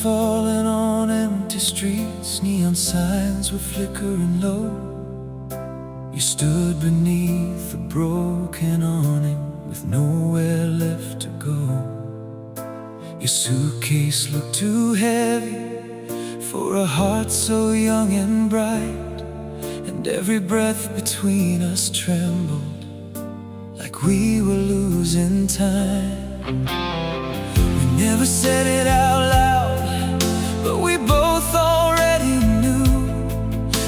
falling on empty streets, neon signs were flickering low. You stood beneath a broken awning with nowhere left to go. Your suitcase looked too heavy for a heart so young and bright, and every breath between us trembled like we were losing time. We never said it out loud, but we both already knew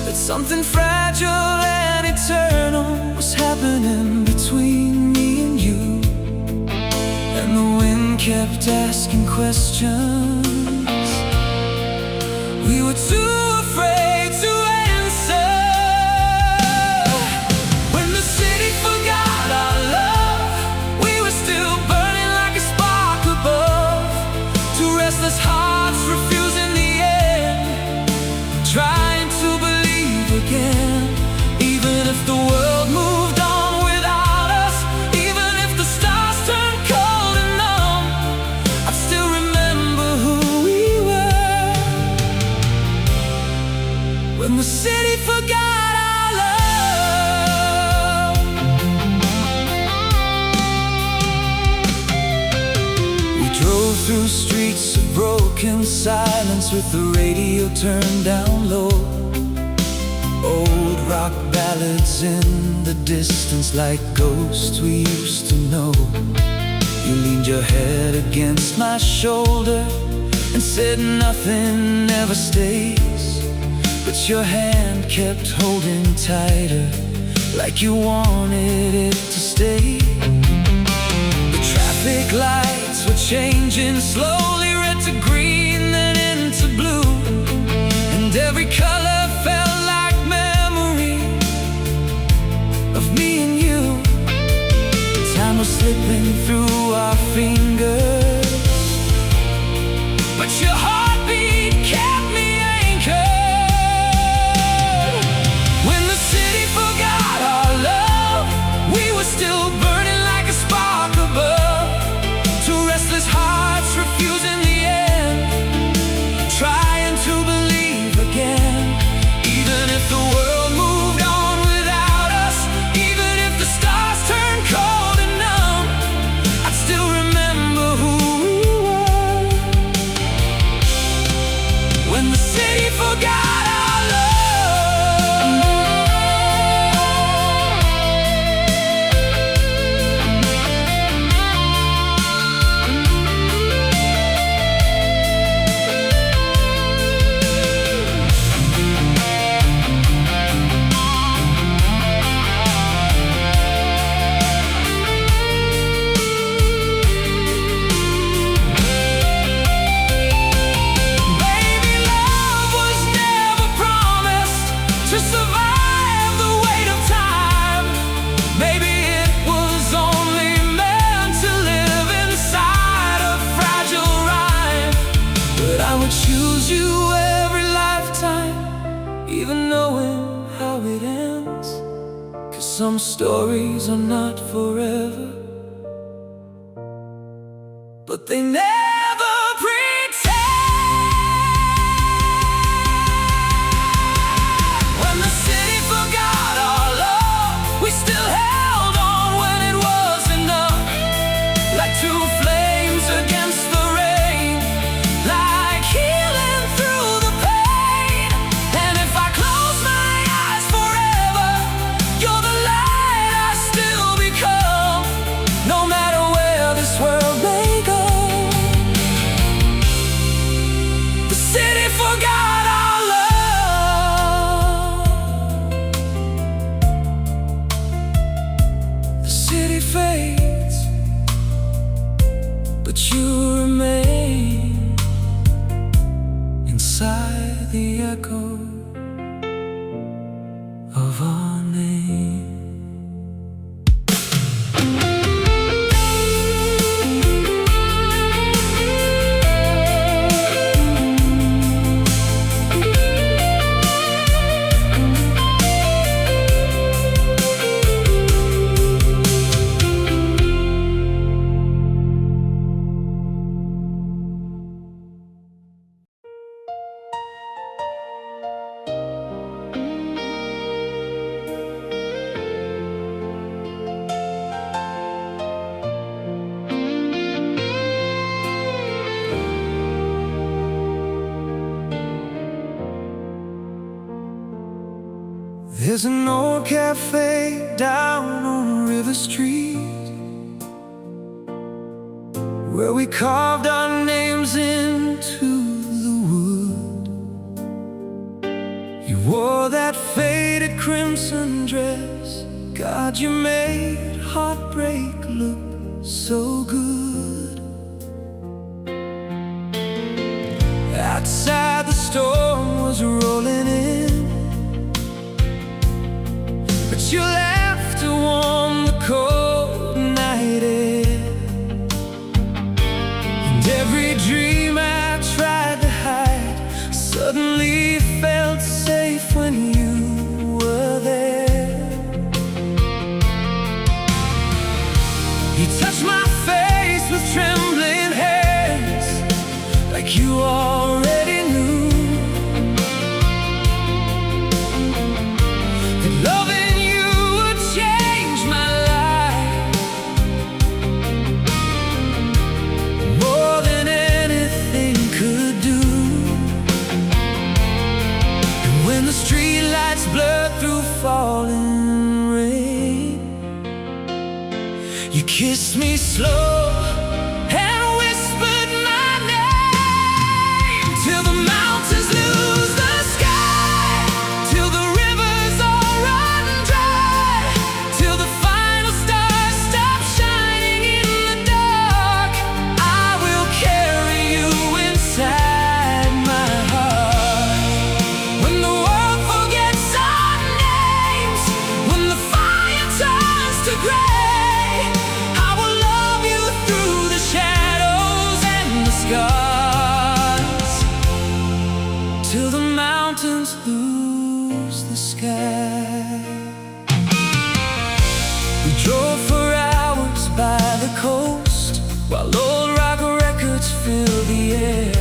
that something fragile and eternal was happening between me and you. And the wind kept asking questions we were too afraid to answer. When the city forgot our love, we were still burning like a spark above. Two restless hearts refusing the end, trying to believe again. Even if the world moved on without us, even if the stars turned cold and numb, I'd still remember who we were. When the city forgot our love. We drove through streets of broken silence with the radio turned down low. Old rock ballads in the distance like ghosts we used to know. You leaned your head against my shoulder and said nothing ever stays, but your hand kept holding tighter like you wanted it to stay. The traffic lights were changing slowly, red to green then into blue, and every color felt like memory of me and you. Time was slipping through our fingers, but your heartbeat kept me anchored. When the city forgot our love, we were still burning like a spark above. Two restless hearts refusing the end, trying to believe again. Even if the world moved on without us, even if the stars turned cold and numb, I'd still remember who we were. When the city forgot our love. Baby, love was never promised to survive the weight of time. Maybe it was only meant to live inside a fragile rhyme. But I would choose you every lifetime, even knowing how it ends. 'Cause some stories are not forever, but they never pretend. When the city forgot our love, we still held on when it was enough. Like two flames against the rain, like healing through the pain. And if I close my eyes forever, you're the light I still become. No matter where this world may go, the city forgot our love. The city fades, but you remain inside the echo of our name. There's an old cafe down on River Street where we carved our names into the wood. You wore that faded crimson dress. God, you made heartbreak look so good. Outside the storm was rolling in, but you left to warm the cold night air. And every dream I tried to hide suddenly felt safe when you were there. You touched my face with trembling hands, like you already knew that loving you would change my life more than anything could do. And when the streetlights blurred through falling rain, you kissed me slow and whispered my name. Till the mountains lose the sky, till the rivers all run dry, till the final stars stop shining in the dark, I will carry you inside my heart. When the world forgets our names, when the fire turns to gray, I will love you through the shadows and the scars, till the mountains lose the sky. We drove for hours by the coast while old rock records filled the air.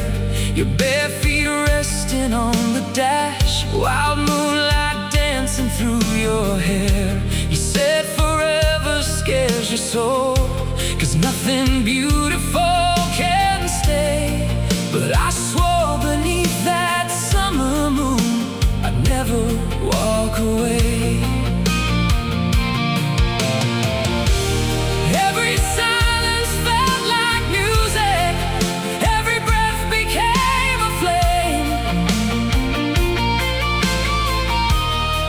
Your bare feet resting on the dash, wild moonlight dancing through your hair. You said forever scares your soul, 'cause nothing beautiful can stay. But I swore beneath that summer moon I'd never walk away. Every silence felt like music, every breath became a flame.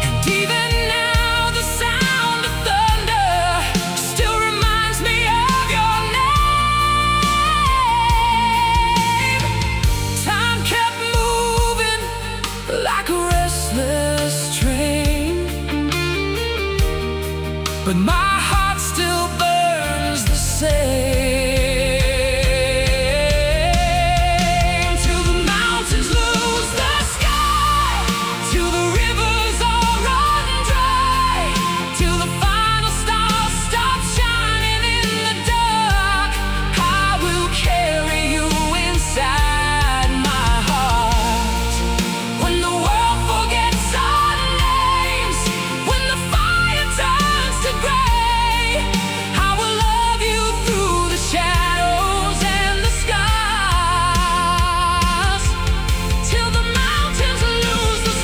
And even now the sound of thunder still reminds me of your name. Time kept moving like a restless train, but my heart still burns the same. Till the mountains lose the sky, till the rivers all run dry, till the final stars stop shining in the dark, I will carry you inside my heart. When the world forgets our names, when the fire turns to gray, I will love you through the shadows and the scars, till the mountains lose the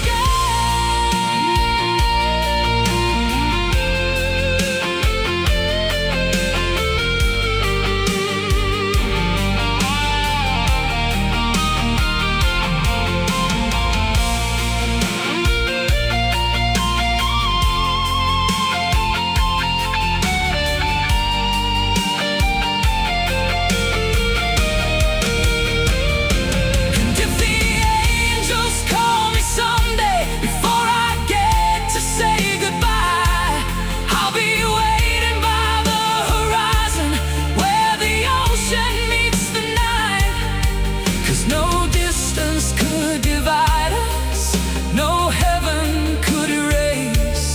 And if the angels call me someday, before I get to say goodbye, I'll be waiting by the horizon where the ocean meets the night. 'Cause no distance could divide us, no heaven could erase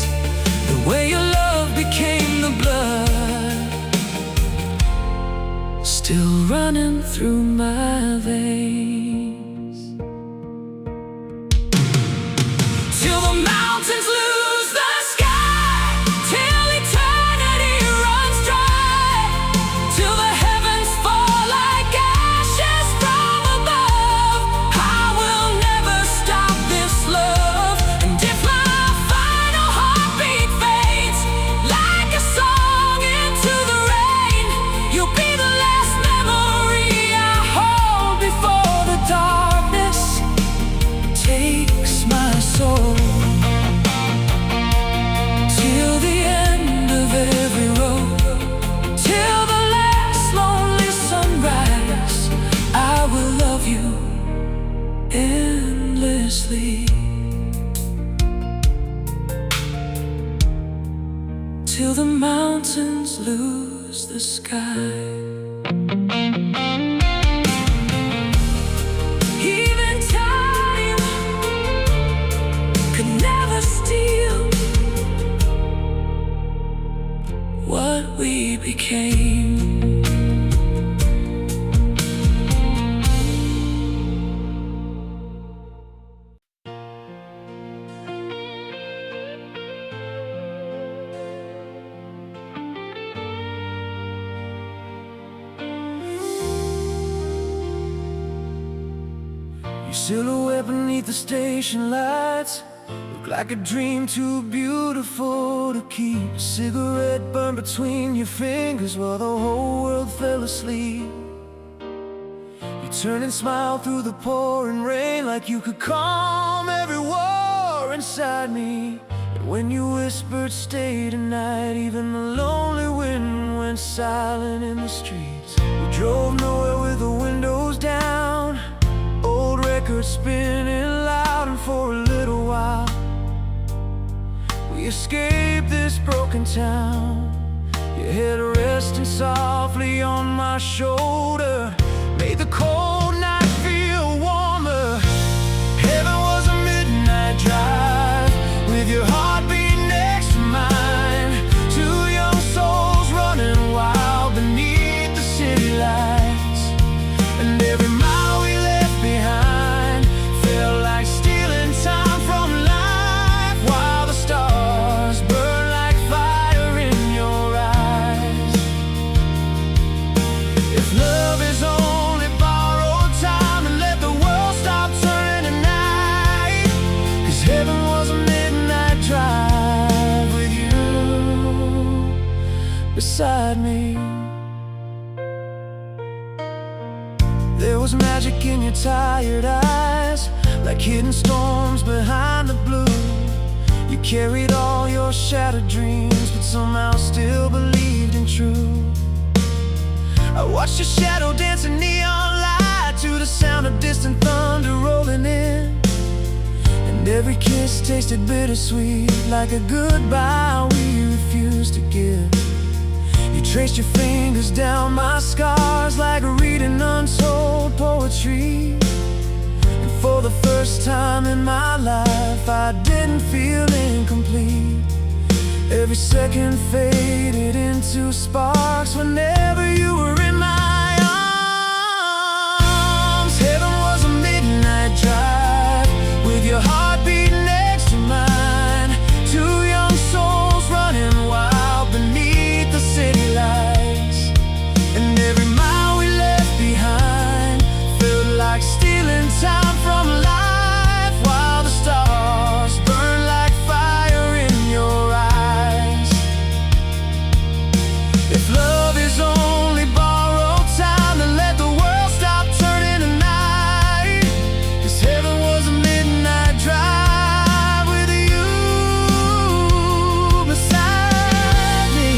the way your love became the blood still running through my veins. Till the mountains lose the sky, till eternity runs dry, till the heavens fall like ashes from above, I will never stop this love. And if my final endlessly, till the mountains lose the sky. Even time could never steal what we became. Your silhouette beneath the station lights look like a dream too beautiful to keep. A cigarette burned between your fingers while the whole world fell asleep. You turn and smile through the pouring rain like you could calm every war inside me. And when you whispered stay tonight, even the lonely wind went silent in the streets. We drove nowhere with the windows down, old records spinning loud, and for a little while we escaped this broken town. Your head resting softly on my shoulder made the cold night feel warmer. Heaven was a midnight drive with your heartbeat next to mine. Two young souls running wild beneath the city lights, and every mile we left behind felt like stealing time from life, while the stars burn like fire in your eyes. If love is only borrowed time, and let the world stop turning tonight, 'cause heaven was a midnight drive with you beside me. There was magic in your tired eyes, like hidden storms behind the blue. You carried all your shattered dreams, but somehow still believed in true. I watched your shadow dance in neon light to the sound of distant thunder rolling in, and every kiss tasted bittersweet, like a goodbye we refused to give. You traced your fingers down my scars like reading untold poetry, and for the first time in my life I didn't feel incomplete. Every second faded into sparks whenever you were in my arms. Heaven was a midnight drive with your heartbeat next to mine. Two young souls running wild beneath the city lights, and every mile we left behind felt like stealing time from life, while the stars burn like fire in your eyes. If love is only borrowed time, then let the world stop turning tonight, 'cause heaven was a midnight drive with you beside me.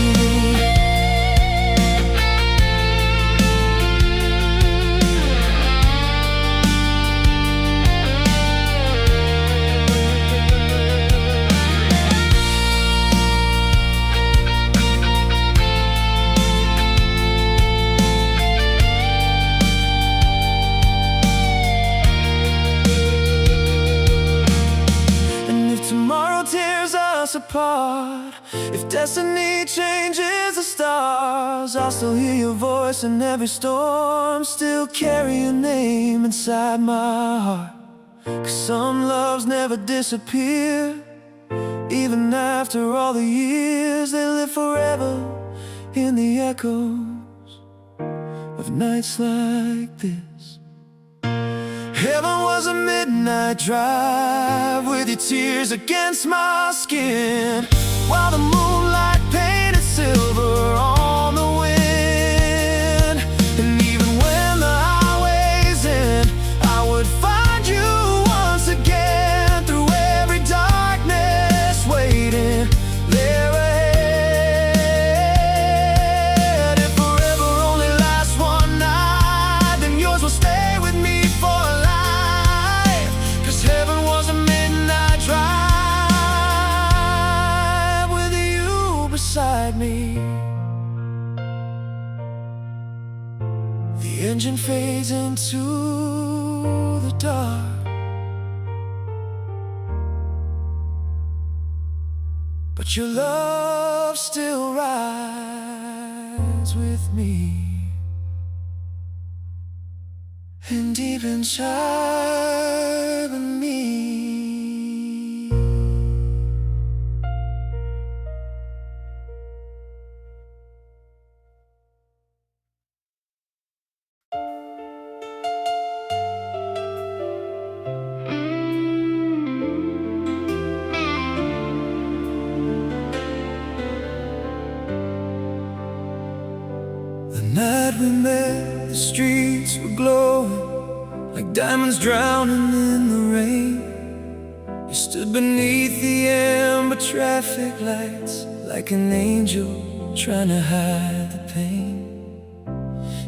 And if tomorrow tears us apart, if destiny changes the stars, I'll still hear your voice in every storm, still carry your name inside my heart. 'Cause some loves never disappear, even after all the years. They live forever in the echoes of nights like this. Heaven was a midnight drive with your tears against my skin, while the moonlight painted silver on the wind. And even when the highways end, I would find you once again through every darkness waiting there ahead. If forever only lasts one night, then yours will stay with me for life. engine fades into the dark. But your love still rides with me. And deep inside of me, the night we met, the streets were glowing like diamonds drowning in the rain. You stood beneath the amber traffic lights like an angel trying to hide the pain.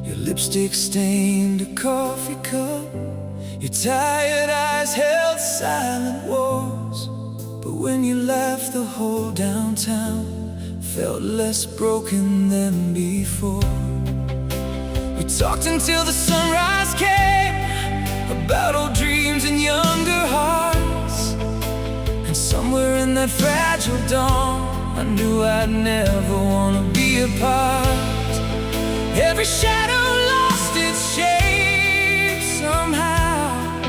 Your lipstick stained a coffee cup, your tired eyes held silent wars. But when you laughed, the whole downtown felt less broken than before. We talked until the sunrise came, about old dreams and younger hearts. And somewhere in that fragile dawn, I knew I'd never want to be apart. Every shadow lost its shape somehow.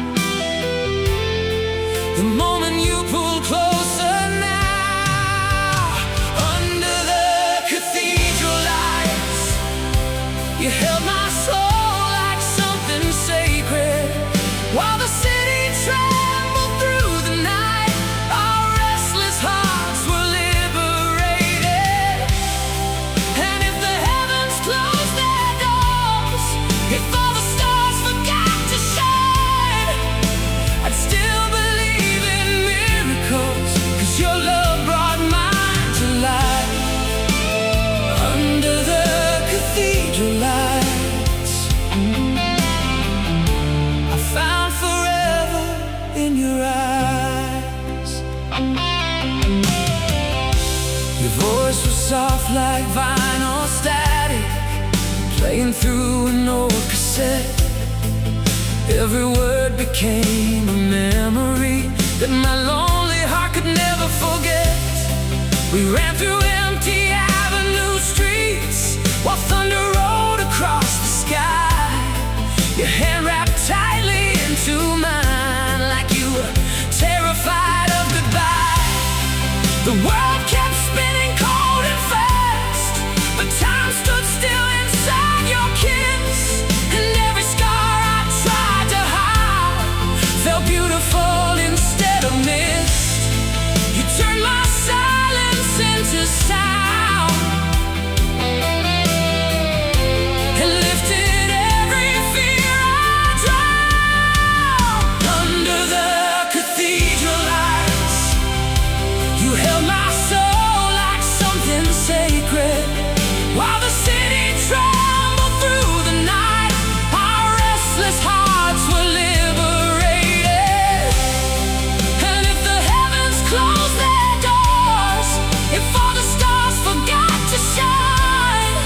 The moment you pulled closer now, under the cathedral lights, you held my soul like something sacred. While the city trembled through the night, our restless hearts were liberated. And if the heavens closed their doors, if all the stars forgot to shine, I'd still believe in miracles, 'cause your love brought mine to life. Under the cathedral lights, I found forever in your eyes. Your voice was soft like vinyl static, playing through an old cassette. Every word became a memory that my lonely heart could never forget. We ran through empty avenue streets while thunder rolled across the sky. Your hand wrapped tightly into mine like you were terrified of goodbye. The world kept spinning cold and fast, but time stood still inside your kiss. And every scar I tried to hide felt beautiful instead of mist. You turned my silence into sound and lifted every fear I drowned. Under the cathedral lights, you held my soul like something sacred. While the city trembled through the night, our restless hearts were liberated. And if the heavens closed their doors, if all the stars forgot to shine,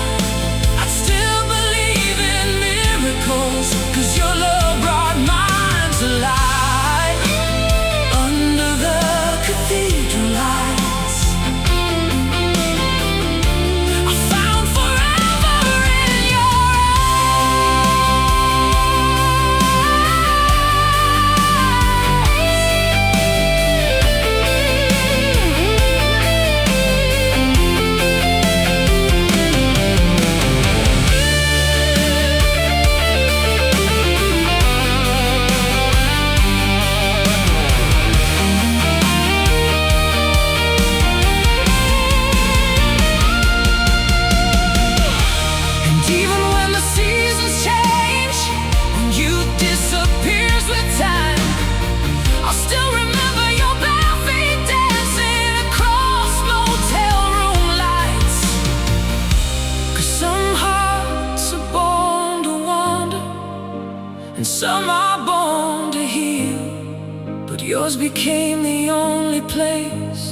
I'd still believe in miracles, 'cause your love brought mine to life. Under the cathedral lights, I found forever in your And even when the seasons change and youth disappears with time, I'll still remember your bare feet dancing across motel room lights. 'Cause some hearts are born to wander, and some are born to heal. But yours became the only place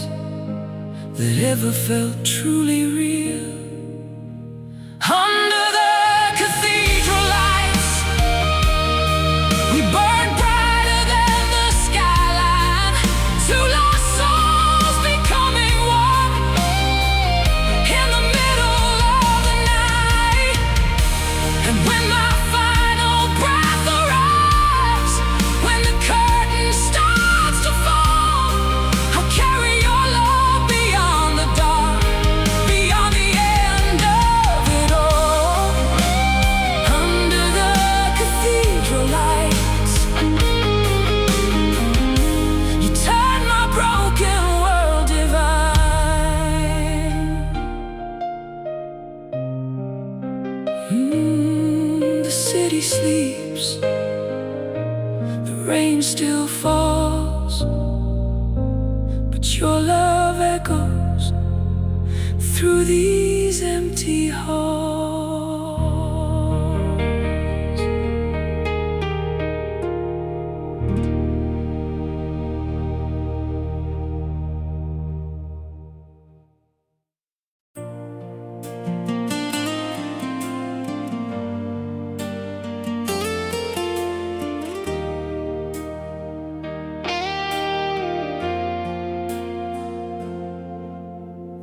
that ever felt truly real. Under the cathedral lights, your love echoes through these empty halls.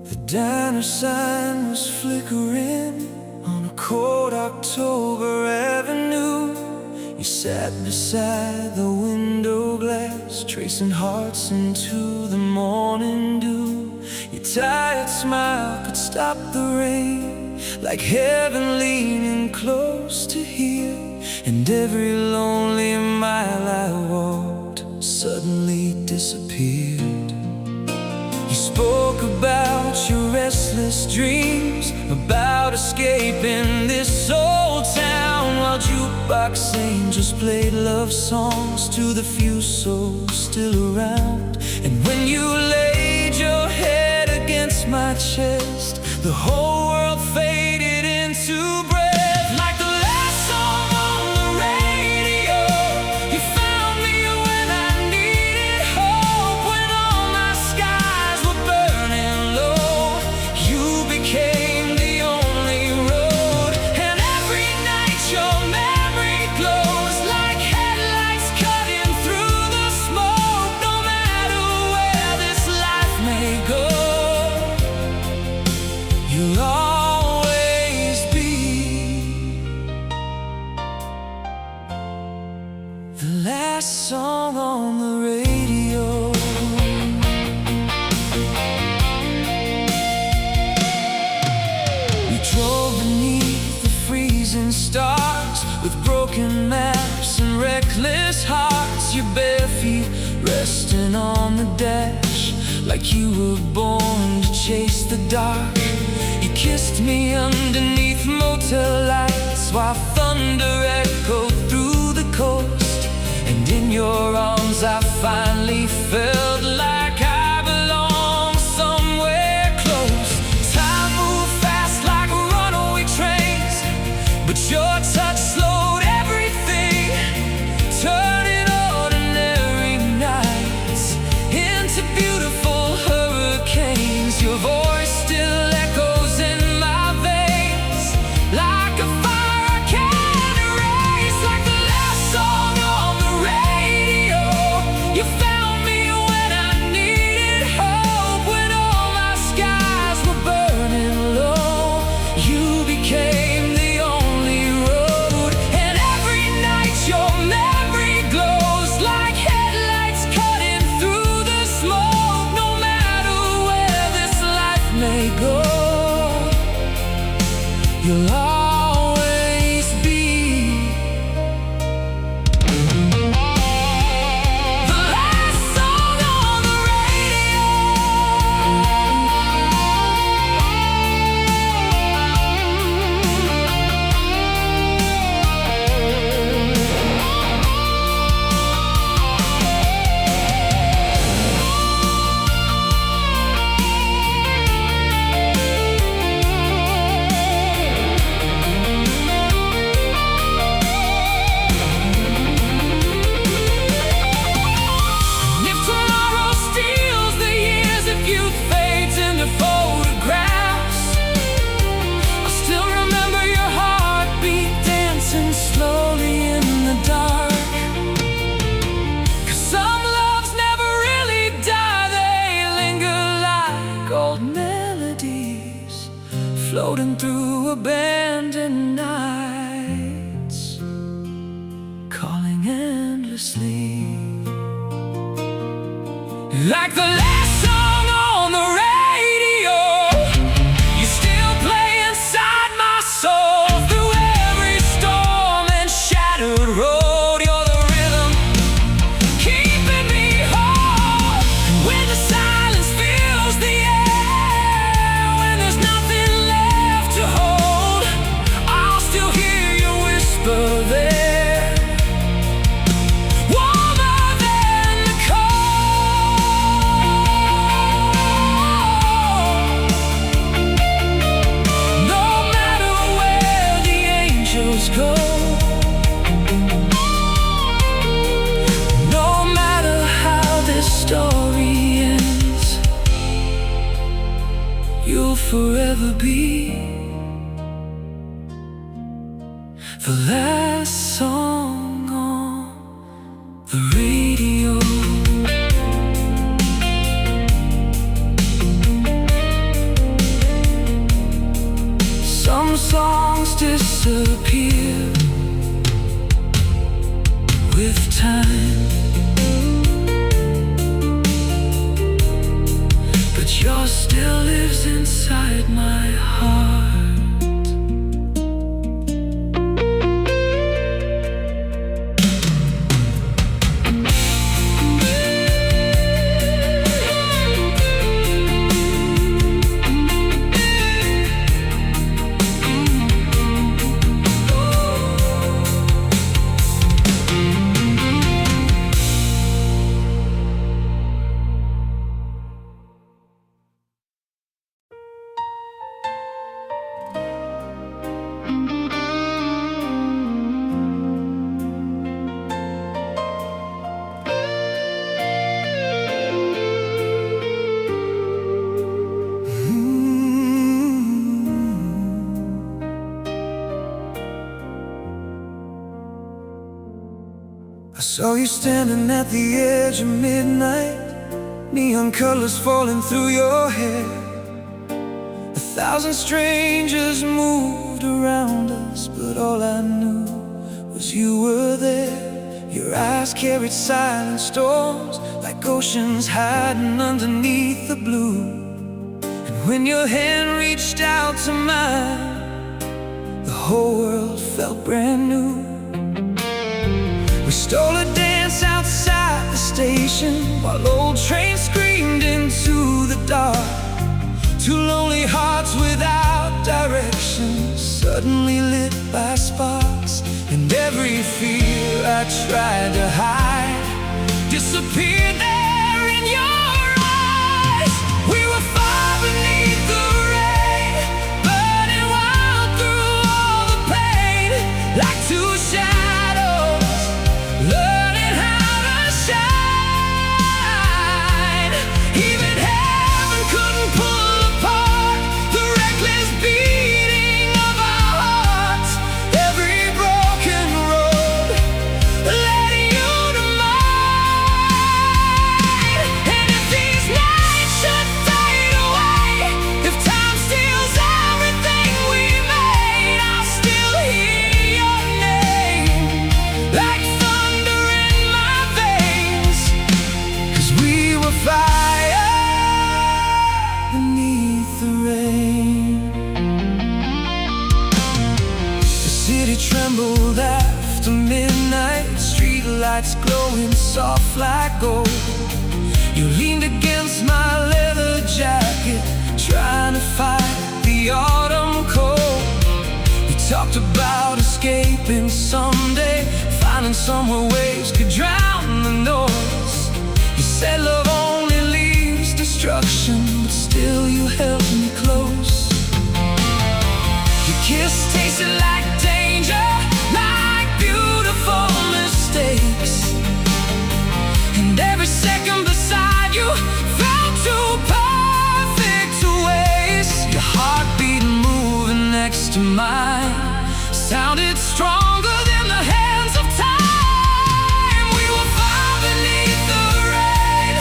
The diner sign was flickering on a cold October avenue. You sat beside the window glass, tracing hearts into the morning dew. Your tired smile could stop the rain, like heaven leaning close to hear. And every lonely mile I walked suddenly disappeared. You spoke about your restless dreams, about escaping this old town, while jukebox angels played love songs to the few souls still around. And when you laid your head against my chest, the whole world faded into breath. Like the last song on the radio, you found me when I needed hope. When all my skies were burning low, you became the only road. And every night your memory glows like headlights cutting through the smoke. No matter where this life may go, you'll always be the last song on the radio. We drove beneath the freezing stars, with broken maps and reckless hearts. Your bare feet resting on the dash, like you were born to chase the dark. You kissed me underneath motel lights, while thunder echoed through the coast. And in your arms I finally felt like I belonged somewhere close. Time moved fast like runaway trains, but your touch slowed everything, turning ordinary nights into beautiful hurricanes. Your voice still echoes in my veins, like a fire I can't erase. Like the last song on the radio, you found me when I needed hope. When all my skies were burning low, you became the only road. And every night your memory glows like headlights cutting through the smoke. No matter where this life may go, you'll always be the last song on the radio. And if tomorrow steals the years, if youth fades into photographs, I still remember your heartbeat dancing slowly in the dark. 'Cause some loves never really die, they linger like old melodies, floating through abandoned nights, calling endlessly. Like the last song on the radio, you still play inside my soul. Through every storm and shattered road, you're the rhythm keeping me whole. And when the silence fills the air, when there's nothing left to hold, I'll still hear you whisper there, warmer than the cold. ever be the last song on the radio. Some songs disappear with time, but yours still lives inside my heart. I saw you standing at the edge of midnight, neon colors falling through your hair. 1,000 strangers moved around us, but all I knew was you were there. Your eyes carried silent storms, like oceans hiding underneath the blue. And when your hand reached out to mine, the whole world felt brand new. We stole a dance outside the station, while old trains screamed into the dark. Two lonely hearts without direction, suddenly lit by sparks. And every fear I tried to hide disappeared there in your eyes. We were far beneath the rain, burning wild through all the pain, like two shadows learning how to shine. Even heaven couldn't pull apart the reckless beating of our hearts. Every broken road led you to mine. And if these nights should fade away, if time steals everything we made, I'll still hear your name like thunder in my veins. 'Cause we were fire beneath the rain. The city trembled after midnight, street lights glowing soft like gold. You leaned against my leather jacket, trying to fight the autumn cold. We talked about escaping someday, finding somewhere waves could drown the noise. You said love only leaves destruction, but still you held me close. Your kiss tasted like danger, like beautiful mistakes. And every second beside you felt too perfect to waste. Your heartbeat moving next to mine sounded stronger than the hands of time. We were far beneath the rain,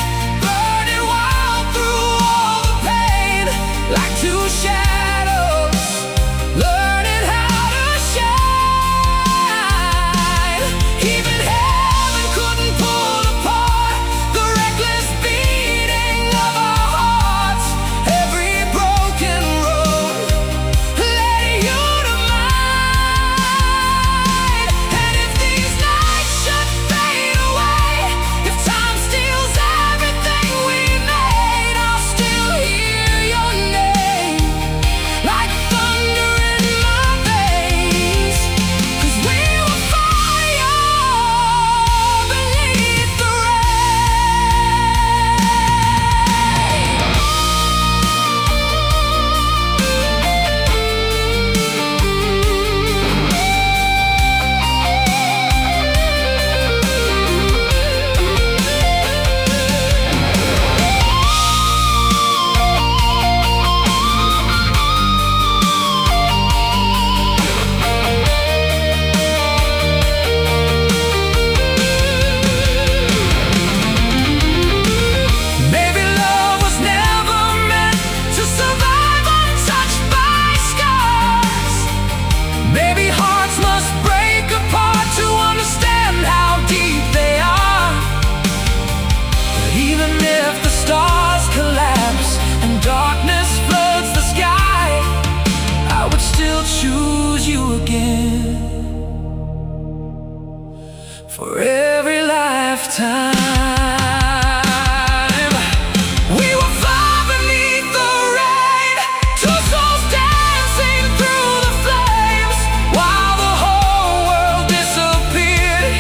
burning wild through all the pain, like two shadows learning how to shine. Even heaven couldn't pull apart the reckless beating of our hearts. Every broken road led you to mine. time. We will fly beneath the rain, two souls dancing through the flames, while the whole world disappeared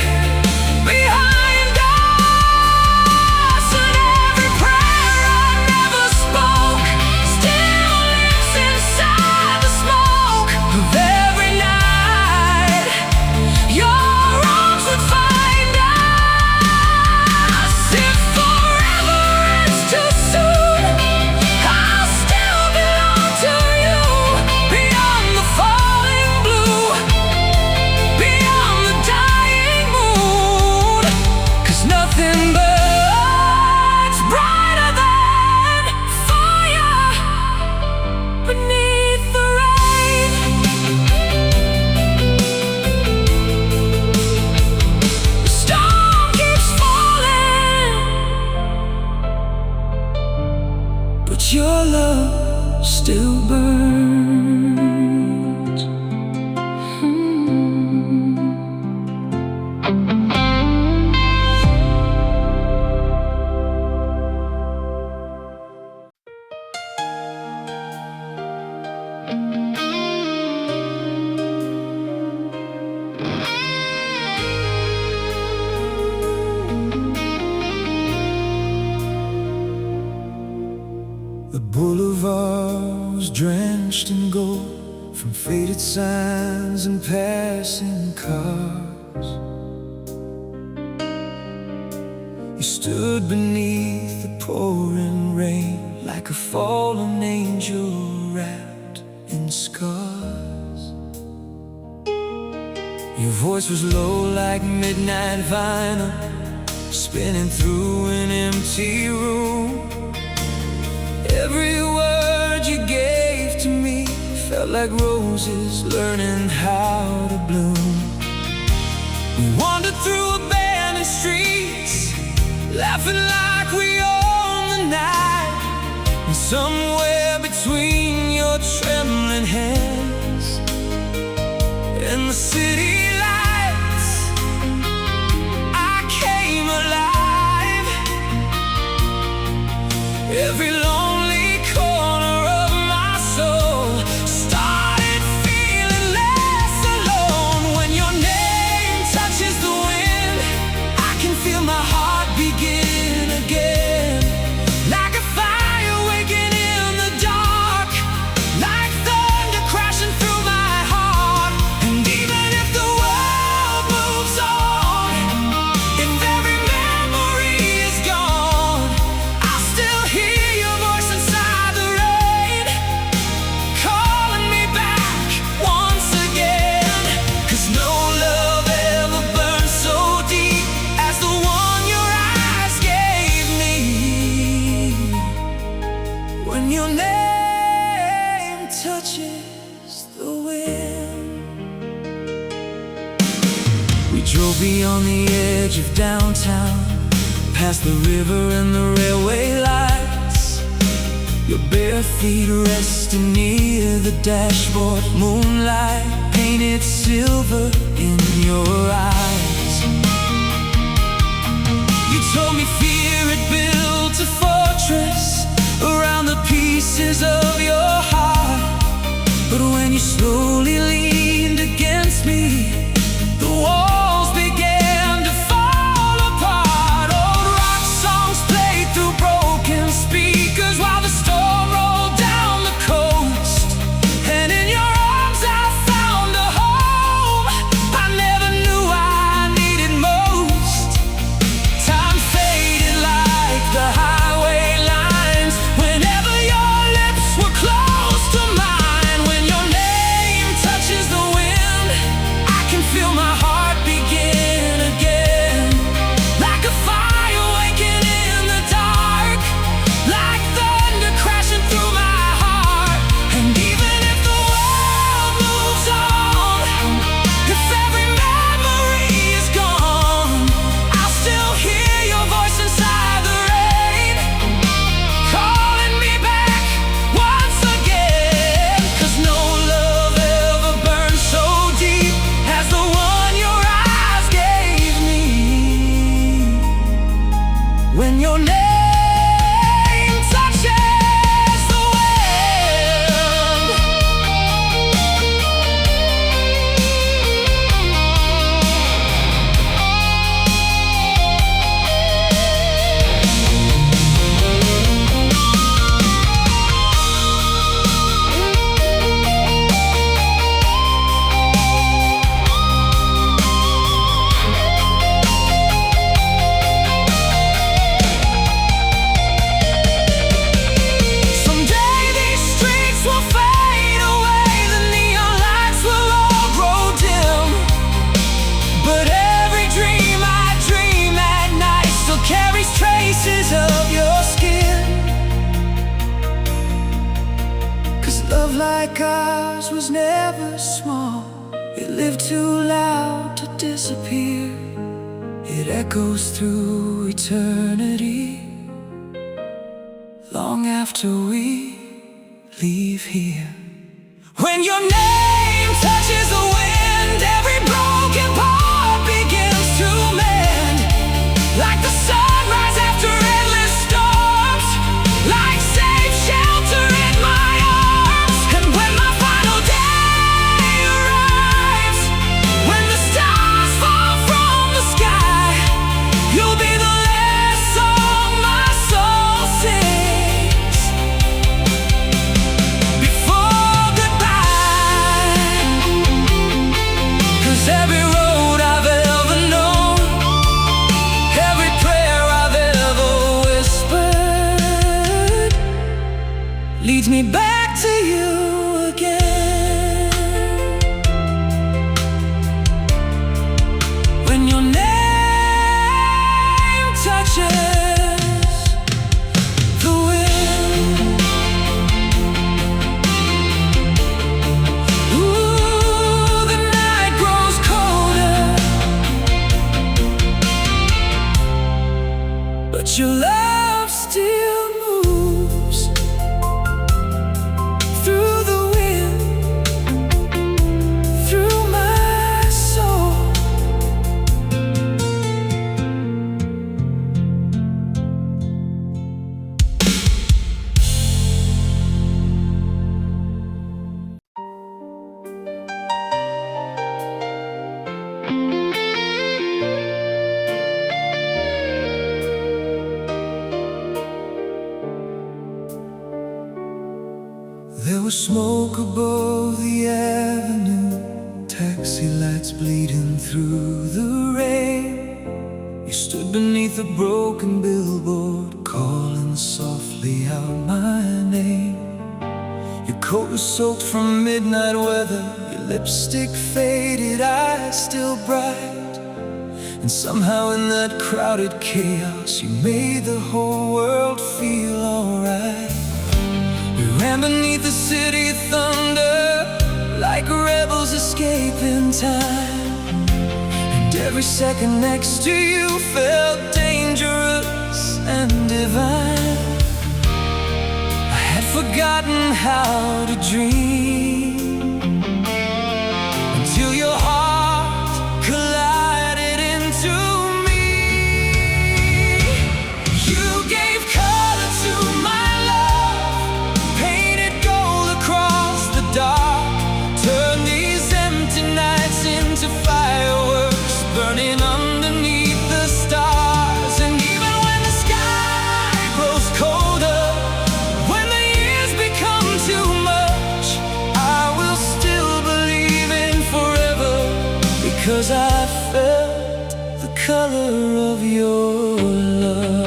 behind us. And every prayer I never spoke still lives inside the smoke of every night. Your arms would find us. If forever is too soon, I'll still belong to you. Beyond the falling blue, beyond the dying moon, 'cause nothing burns brighter than fire beneath the rain. The storm keeps falling, but your love still burns. The boulevard was drenched in gold from faded signs and passing cars. You stood beneath the pouring rain like a fallen angel wrapped in scars. Your voice was low like midnight vinyl, spinning through an empty room. Every word you gave to me felt like roses learning how to bloom. We wandered through abandoned streets, laughing like we owned the night. And somewhere between your trembling hands and the city lights, I came alive. Every lonely corner of my soul started feeling less alone. When your name touches the wind, I can feel my heart begin again. Like a fire waking in the dark, like thunder crashing through my heart. And even if the world moves on, if every memory is gone, I'll still hear your voice inside the rain, calling me back once again. 'Cause no love ever burned so deep as the one your eyes gave me. When your name touches the wind. We drove beyond the edge of downtown, past the river and the railway lights. Your bare feet resting near the dashboard, moonlight painted silver in your eyes. You told me fear had built a fortress around the pieces of your heart. But when you slowly leaned against me, the walls began to fall apart. Old rock songs played through broken speakers while the storm rolled down the coast. And in your arms I found a home I never knew I needed most. Time faded when your name touches the wind. Of your skin, 'cause love like ours was never small. It lived too loud to disappear. It echoes through eternity, long after we leave here. When your name touches the wind, every broken part begins to mend. Like the sunrise after endless storms, like safe shelter in my arms. And when my final day arrives, when the stars fall from the sky, you'll be the last song my soul sings before goodbye. 'Cause every road I've ever known, every prayer I've ever whispered, leads me back to you again. When your name touches the wind. Ooh, the night grows colder, but your love still moves through the wind, through my soul. There was smoke above the avenue, taxi lights bleeding through the rain. You stood beneath a broken billboard, calling softly out my name. Your coat was soaked from midnight weather, your lipstick faded, eyes still bright. And somehow in that crowded chaos, you made the whole world feel alright. We ran beneath the city thunder, like rebels escaping time. And every second next to you felt dangerous and divine. I had forgotten how to dream, until your heart collided into me. You gave color to my love, painted gold across the dark, turned these empty nights into fireworks, burning underneath the stars. And even when the sky grows colder, when the years become too much, I will still believe in forever, because I felt the color of your love.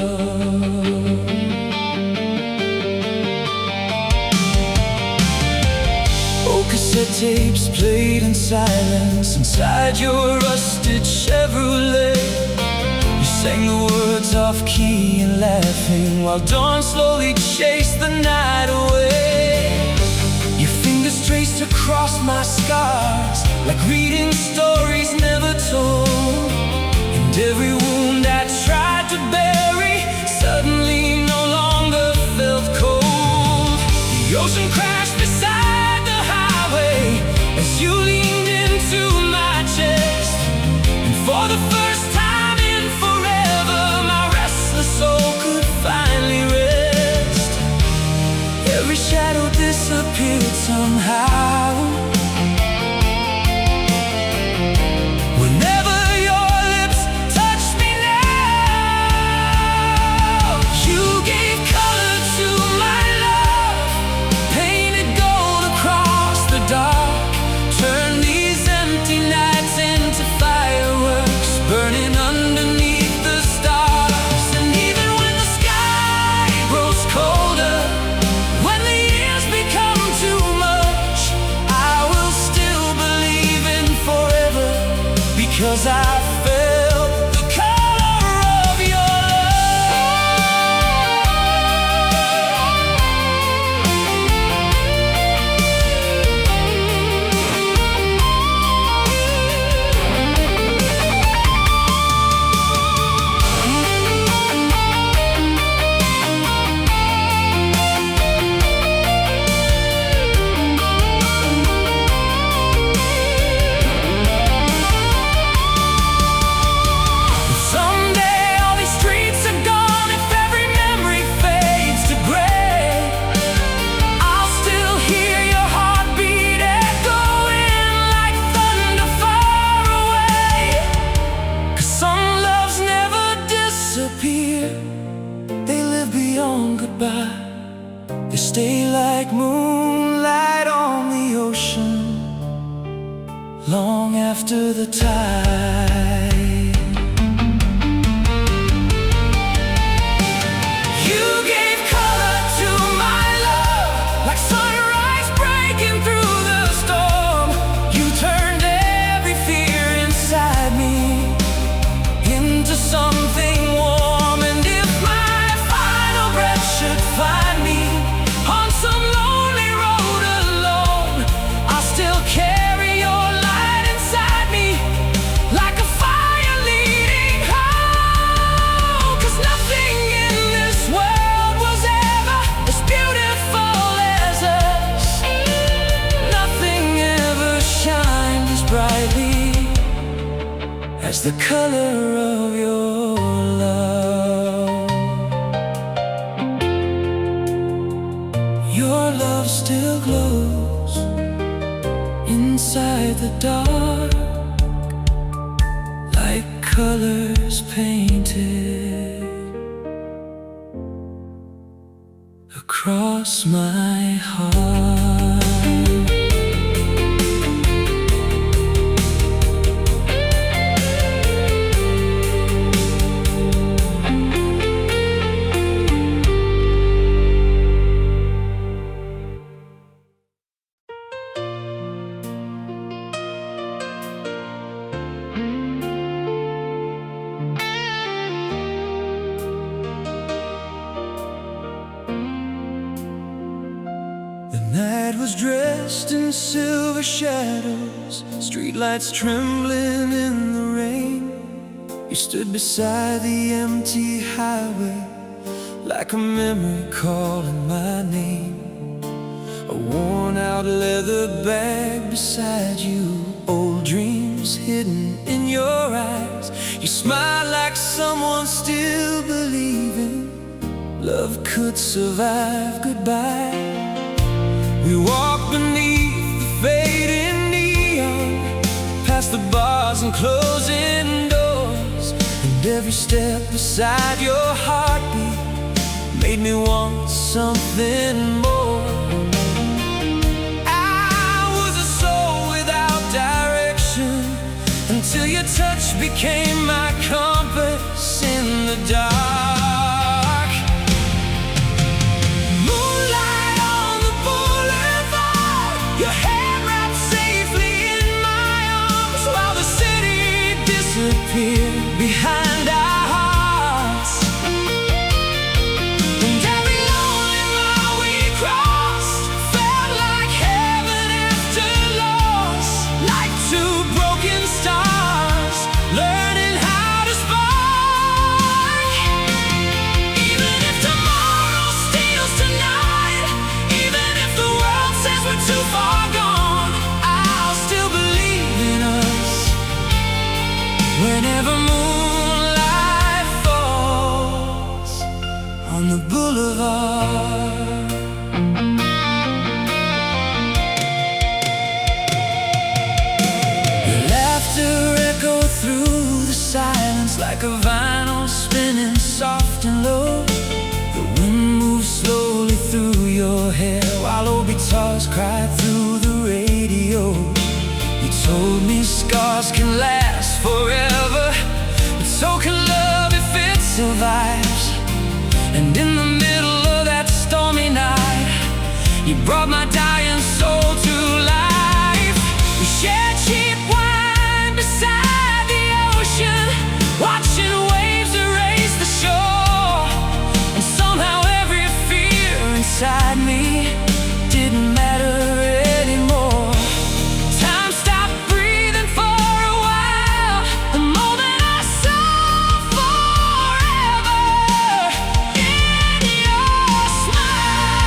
Oh, cassette tapes played in silence inside your rusted Chevrolet. You sang the words off key and laughing, while dawn slowly chased the night away. Your fingers traced across my scars, like reading stories never told. And every wound I tried to bury suddenly no longer felt cold. The ocean crashed beside the highway as you leaned into my chest. And for the first time in forever, my restless soul goodbye. They stay like moonlight on the ocean, long after the tide. You gave color to my love, like sunrise breaking through the storm. You turned every fear inside me into something warm. And if my final breath should find me on some lonely road alone, I'll still carry your light inside me like a fire leading home. 'Cause nothing in this world was ever as beautiful as us. Nothing ever shined as brightly as the color of your love. Your love still glows inside the dark, like colors painted across my heart. The night was dressed in silver shadows, streetlights trembling in the rain. You stood beside the empty highway, like a memory calling my name. A worn-out leather bag beside you, old dreams hidden in your eyes. You smiled like someone still believing love could survive goodbye. We walked beneath the fading neon, past the bars and closing doors. And every step beside your heartbeat made me want something more. I was a soul without direction, until your touch became my compass in the dark. Moonlight on the boulevard, your hand wrapped safely in my arms, while the city disappeared behind our hearts. And every lonely mile we crossed felt like heaven after loss, like two broken stars learning how to spark. Even if tomorrow steals tonight, even if the world says we're too far gone, I'll still believe in us whenever moonlight falls on the boulevard. Your laughter echoed through the silence like a vinyl spinning soft and low. The wind moved slowly through your hair while old guitars cried through the radio. You told me scars can last forever, but so can love if it survives. And in the middle of that stormy night, you brought my dying soul to life. We shared cheap wine beside the ocean, watching waves erase the shore. And somehow every fear inside me didn't matter anymore. Time stopped breathing for a while, the moment I saw forever in your smile.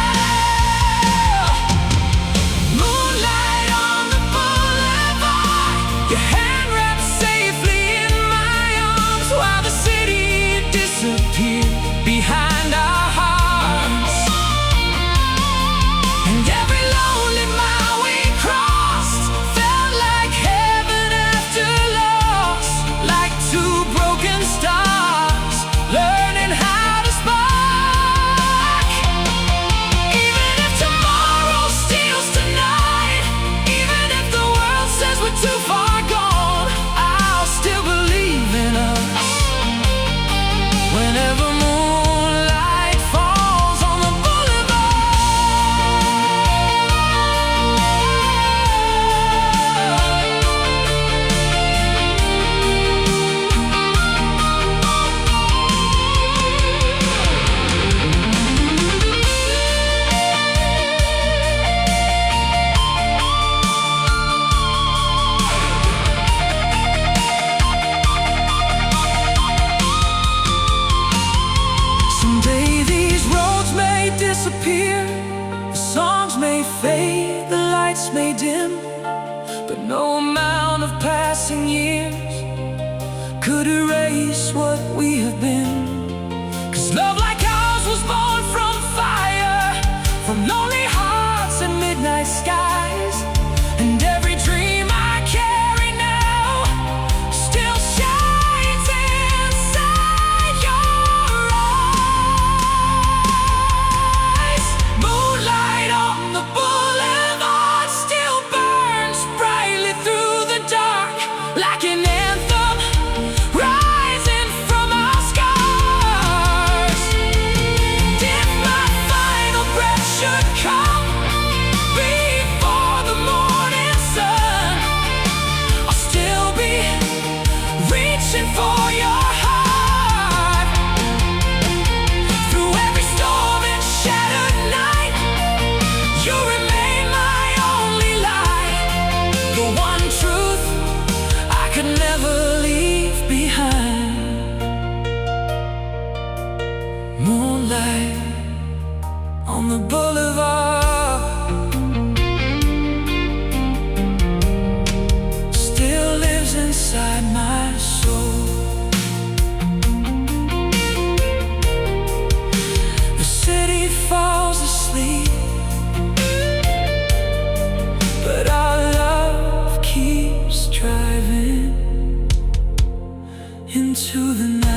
Moonlight on the boulevard, your hand wrapped safely in my arms, while the city disappeared behind our hearts. And every lonely mile we crossed felt like heaven after loss, like two broken stars learning how to spark. Moonlight on the boulevard still lives inside my soul. The city falls asleep, but our love keeps driving into the night.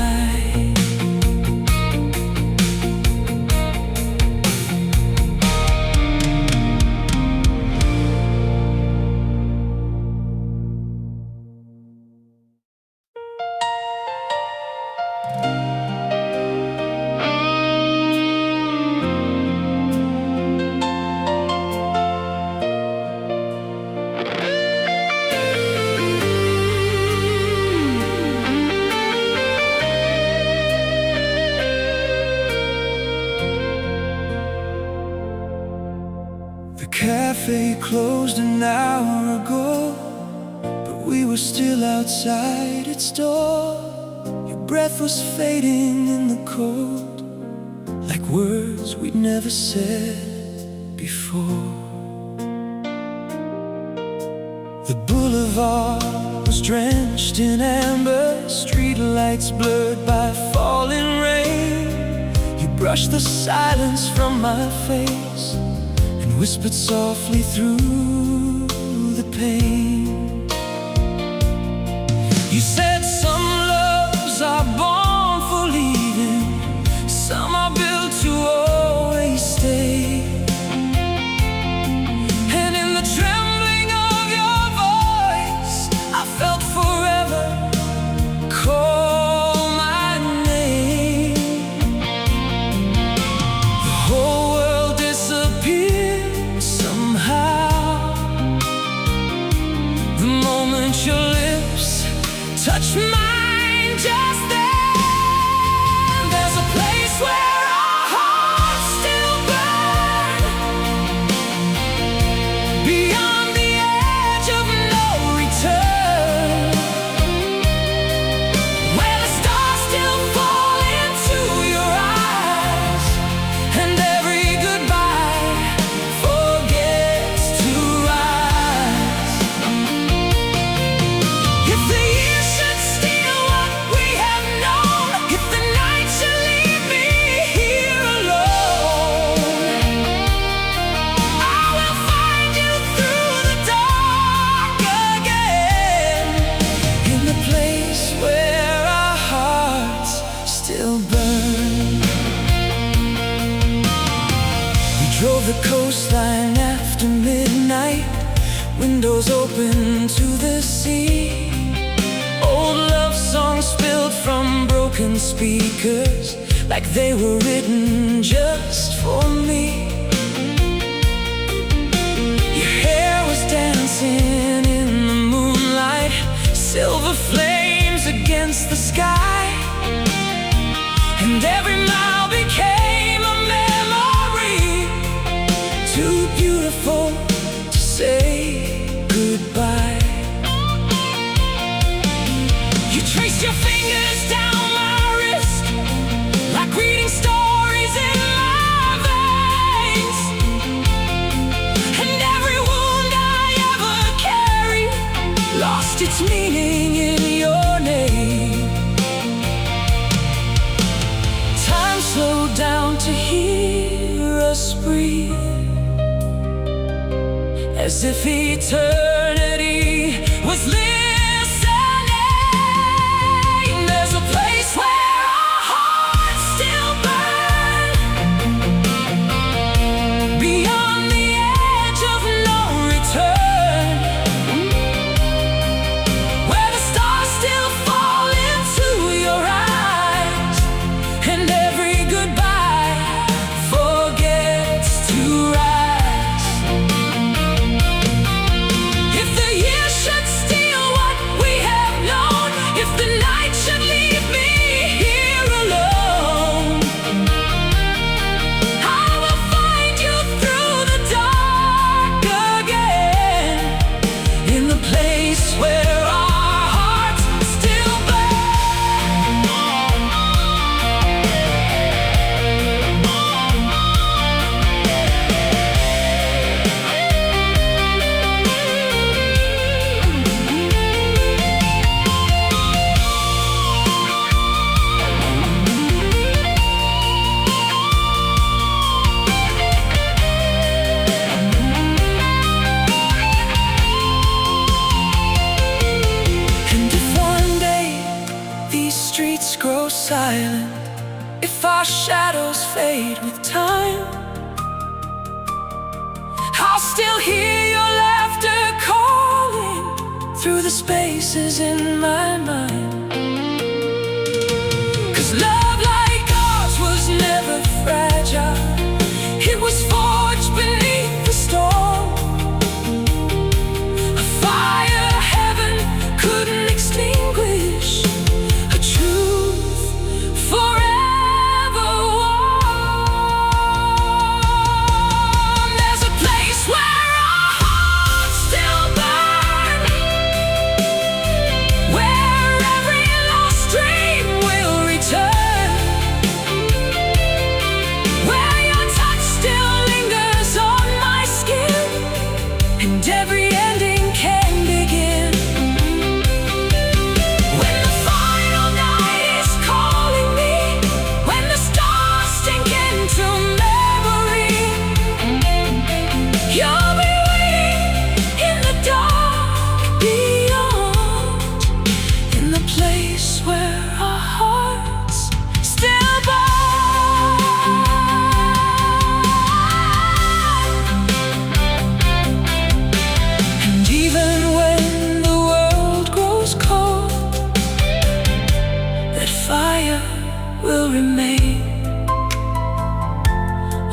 The cafe closed an hour ago, but we were still outside its door. Your breath was fading in the cold, like words we'd never said before. The boulevard was drenched in amber, streetlights blurred by falling rain. You brushed the silence from my face and whispered softly through the pain. You said some loves are born for leaving, some are built to always stay. And in the trembling of your voice, I felt forever call my name. The whole world disappeared somehow the moment your lips touched mine just then. There's a place where our hearts still burn, beyond the edge of no return, where the stars still fall into your eyes, and every goodbye forgets to rise. If the years should steal what we have known, if the night should leave me here alone, I will find you through the dark again, in the place where our hearts still burn. We drove the coastline after midnight, windows open to the sea. Old love songs spilled from broken speakers, like they were written just for me. Your hair was dancing in the moonlight, silver flames against the sky, and every mile became a memory, too beautiful to say goodbye. You traced your fingers down my wrist, like reading stories in my veins, and every wound I ever carried lost its meaning in your name. Time slowed down to hear us breathe, as if eternity was listening. There's a place where our hearts still burn, beyond the edge of no return, where the stars still fall into your eyes, and every goodbye forgets to rise. If the years should steal fade with time. I'll still hear your laughter calling through the spaces in my mind. 'Cause love like ours was never fragile. It was forged beneath the storm. A fire heaven couldn't extinguish, a truth forever warm. There's a place where our hearts still burn, where every lost dream will return, where your touch still lingers on my skin, and every ending can begin. When the final night is calling me, when the stars sink into memory, you'll be waiting in the dark beyond, in the place where our hearts still burn. And even when the world grows cold, that fire will remain,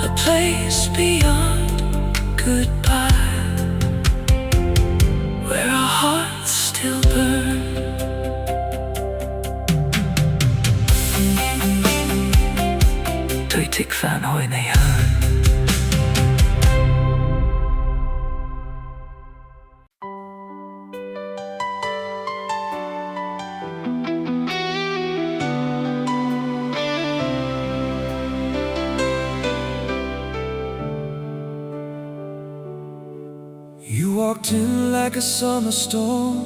a place beyond goodbye, where our hearts still burn. Tôi thích phản hồi này hơn. You walked in like a summer storm,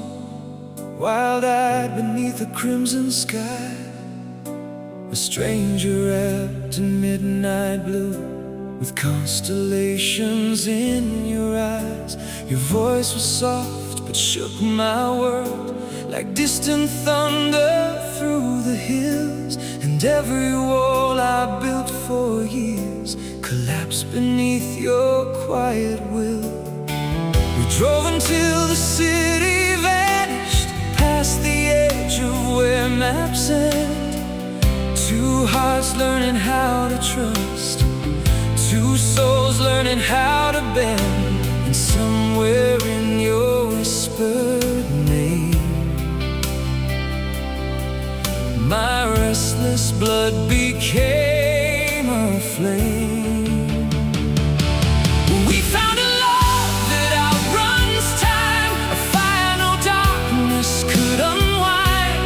wild-eyed beneath a crimson sky, a stranger wrapped in midnight blue, with constellations in your eyes. Your voice was soft but shook my world, like distant thunder through the hills. And every wall I built for years collapsed beneath your quiet will. We drove until the city vanished, past the edge of where maps end. Two hearts learning how to trust, two souls learning how to bend. And somewhere in your whispered name, my restless blood became a flame. We found a love that outruns time, a fire no darkness could unwind.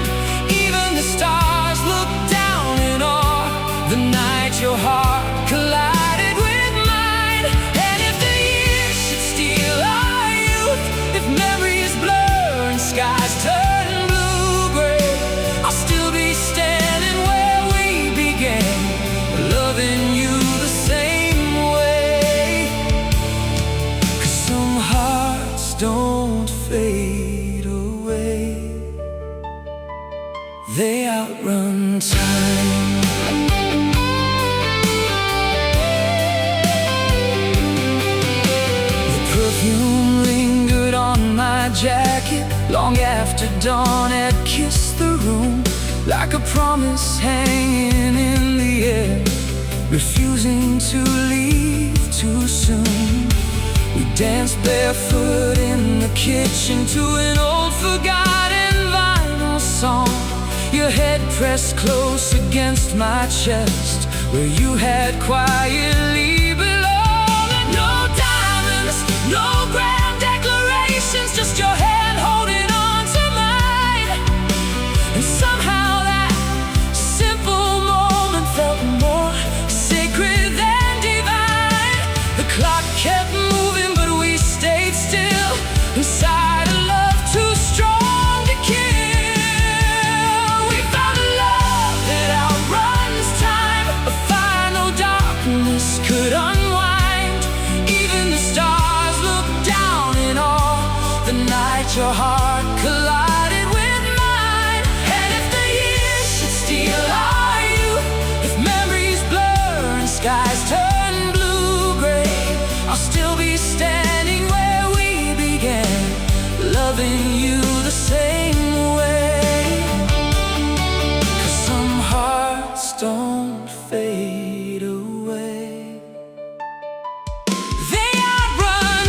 Even the stars looked down in awe the night your heart collided with mine. And if the years should steal our youth, if memories blur and skies turn blue-gray, I'll still be standing where we began, loving you the same way. 'Cause some hearts don't fade away, they outrun time. The perfume lingered on my jacket long after dawn had kissed the room, like a promise hanging in the air, refusing to leave too soon. We danced barefoot in the kitchen to an old forgotten vinyl song, your head pressed close against my chest, where you had quietly belonged. And no diamonds, no grand declarations, just your hand holding on to mine. And somehow that simple moment felt more sacred than divine. The clock kept moving, but we stayed still, inside a love too strong to kill. We found a love that outruns time, a fire no darkness could unwind. Even the stars looked down in awe the night skies turn blue-gray, I'll still be standing where we began, loving you the same way. 'Cause some hearts don't fade away. They outrun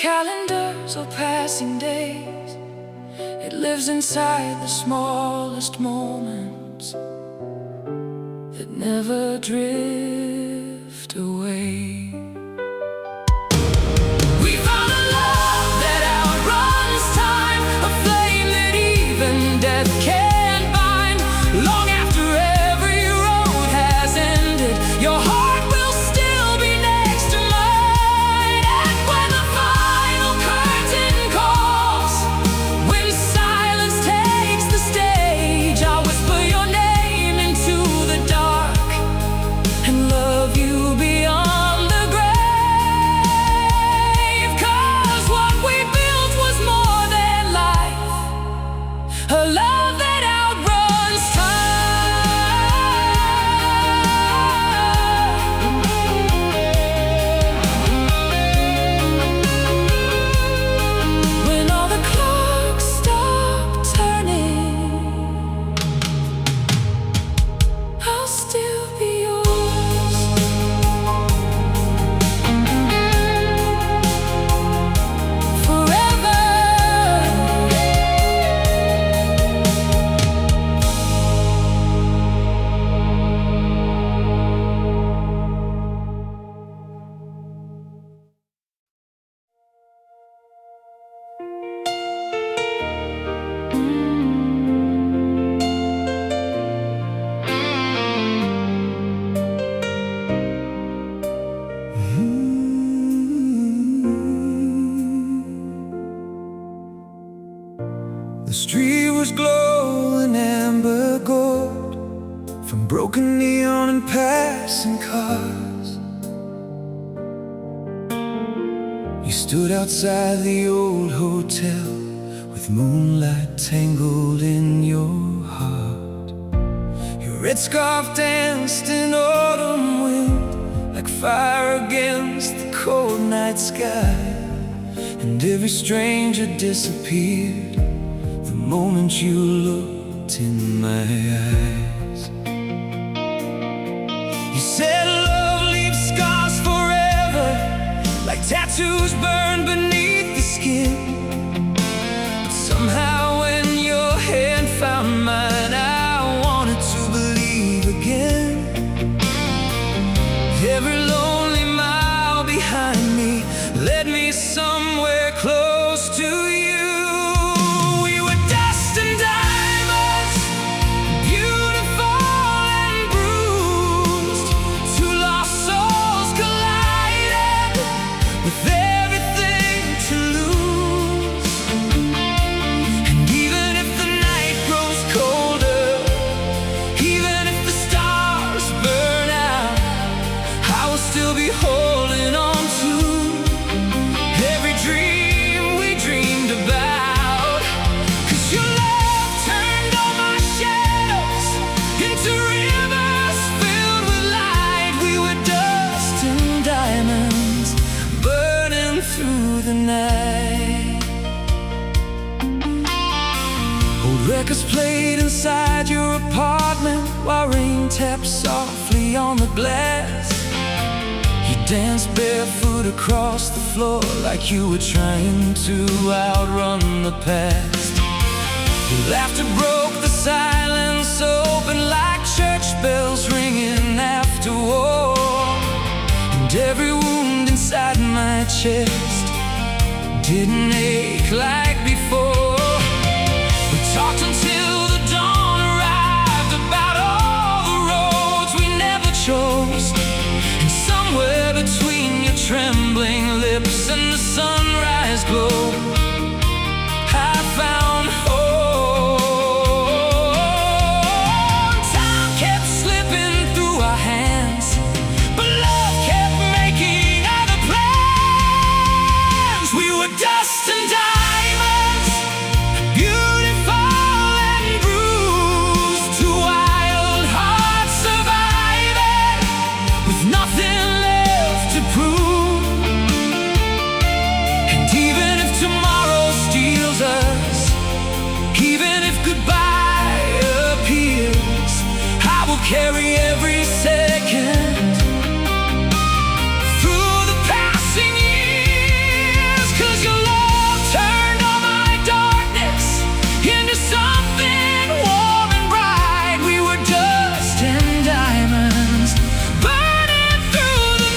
calendars or passing days. It lives inside the smallest moments that never drift away. We found a love that outruns time, a flame that even death can't bind. Long after every road has ended, your heart will still be next to mine. And when the final curtain calls, when silence takes the stage, I'll whisper your name into the dark and love you beyond the grave. 'Cause what we built was more than life, a love that outruns time. When all the clocks stop turning, I'll still be yours. Forever. The street was glowing amber gold from broken neon and passing cars. You stood outside the old hotel with moonlight tangled in your heart. Your red scarf danced in autumn wind like fire against the cold night sky. And every stranger disappeared the moment you looked in my eyes. You said love leaves scars forever, like tattoos burned beneath the skin. But somehow when your hand found mine, I wanted to believe again. Every lonely mile behind me led me somewhere close to you. We were dust and diamonds, beautiful and bruised. Two lost souls collided with everything to lose. And even if the night grows colder, even if the stars burn out, I will still be holding on to every dream we dreamed about. 'Cause your love turned all my shadows into rivers filled with light. We were dust and diamonds burning through the night. Old records played inside your apartment while rain tapped softly on the glass. You danced barefoot across the floor like you were trying to outrun the past. Laughter broke the silence, open like church bells ringing after war. And every wound inside my chest didn't ache like before. We talked until the dawn arrived about all the roads we never chose. And somewhere between your trembling lips and the sunrise glow, I found hope. Time kept slipping through our hands, but love kept making other plans. We were dust and diamonds, beautiful and bruised, two wild hearts surviving with nothing left to prove. And even if tomorrow steals us, even if goodbye appears, I will carry every second through the passing years. 'Cause your love turned all my darkness into something warm and bright. We were dust and diamonds, burning through the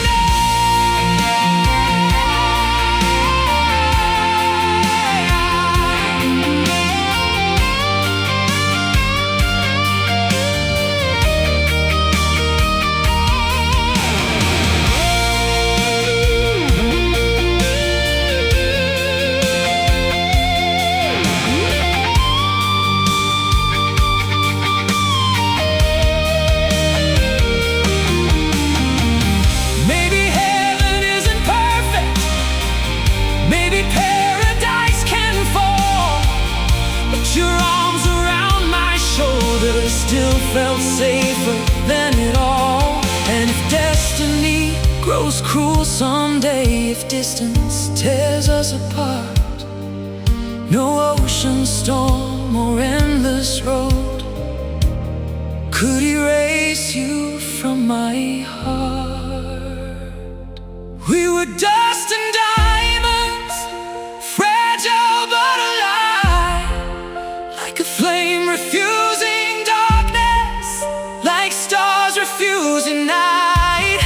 Maybe heaven isn't perfect, maybe paradise can fall, but your arms around my shoulders still felt safer than it all. And if destiny grows cruel someday, if distance tears us apart, no ocean storm or endless road could erase you from my heart. We were dust and diamonds, fragile but alive, like a flame refusing darkness, like stars refusing night.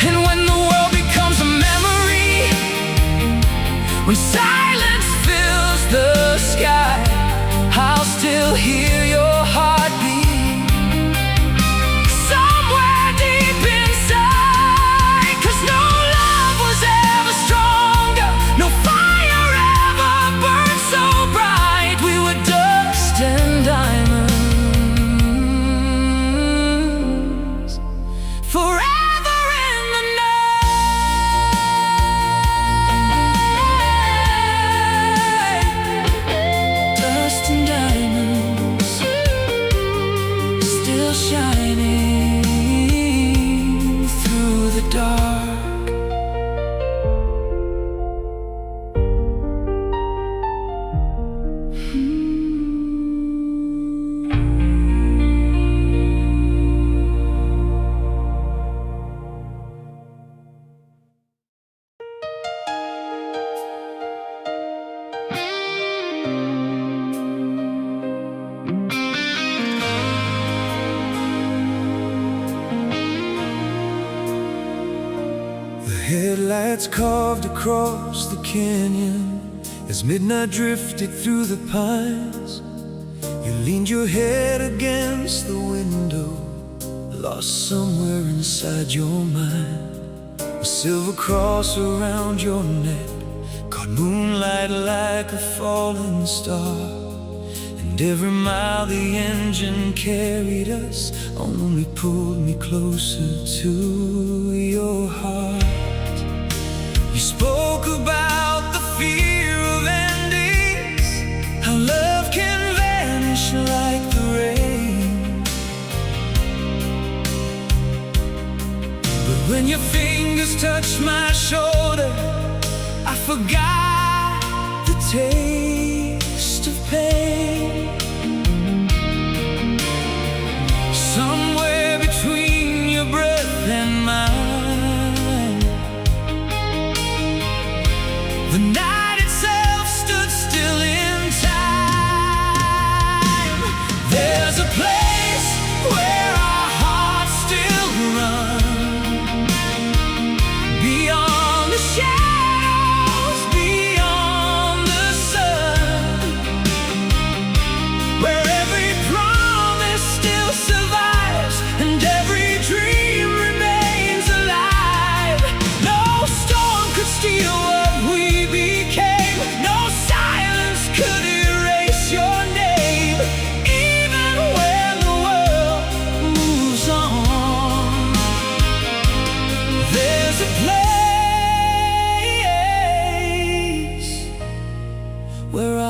And when the world becomes a memory, when silence fills the sky, I'll still hear your heartbeat somewhere deep inside. 'Cause no love was ever stronger, no fire ever burned so bright. We were dust and diamonds, forever in the night. Dust and diamonds, still shining through the dark. The headlights carved across the canyon as midnight drifted through the pines. You leaned your head against the window, lost somewhere inside your mind. A silver cross around your neck caught moonlight like a falling star. And every mile the engine carried us only pulled me closer to your heart. You spoke about the fear of endings, how love can vanish like the rain. But when your fingers touched my shoulder, I forgot the taste of pain. Somewhere between your breath and mine, the night itself stood still in time.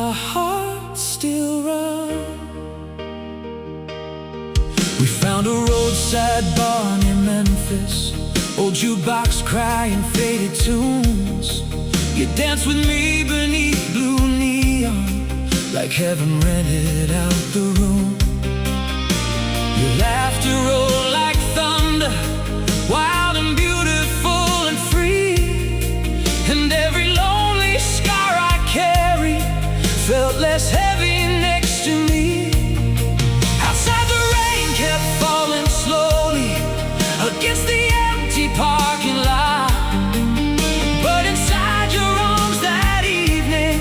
our hearts still run. We found a roadside bar near Memphis, old jukebox crying faded tunes. You danced with me beneath blue neon, like heaven rented out the room. Your laughter rolled like thunder, wild and beautiful and free. And every lonely scar I carry felt less heavy next to me. Outside the rain kept falling slowly against the empty parking lot, but inside your arms that evening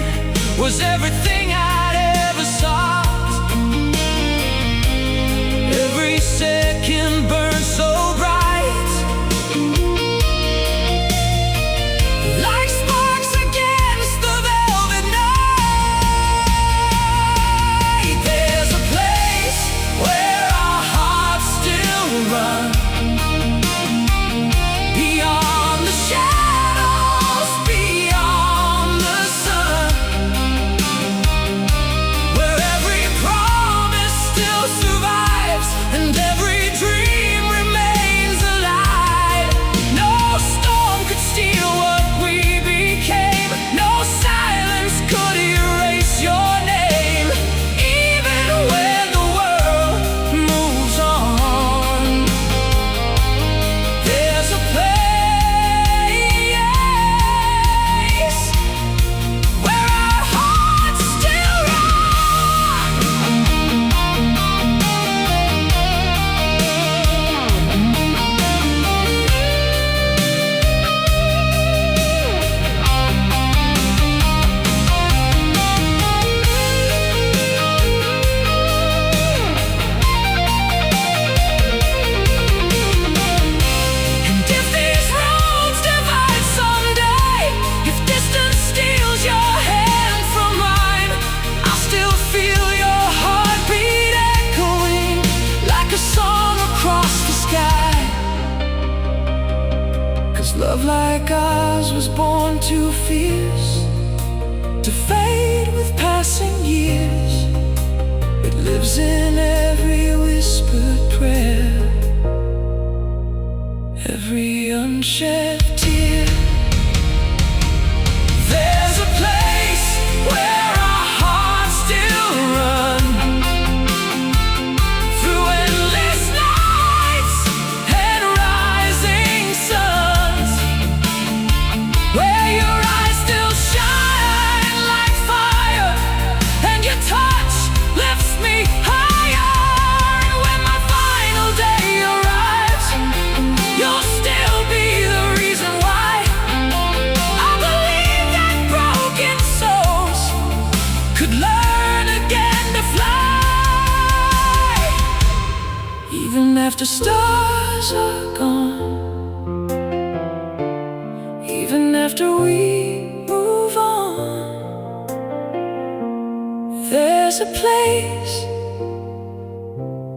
was everything I'd ever sought. Every second burned so bright, like sparks against the velvet night. There's a place where our hearts still run, beyond the shadows, beyond the sun, where every promise still survives and every dream remains alive. No storm could steal what we became, no silence could erase your name. Even when the world moves on, there's a place where our hearts still run. And if these roads divide someday, if distance steals your hand from mine, I'll still feel your heartbeat echoing like a song across the sky. 'Cause love like ours was born too fierce to fade with passing years. It lives in every whispered prayer, every unshed tear. There's a place where our hearts still run, through endless nights and rising suns, where your eyes still shine like fire and your touch lifts me higher. And when my final day arrives, you'll still be the reason why I believe that broken souls could learn again to fly. Even after stars are gone, even after we move on, there's a place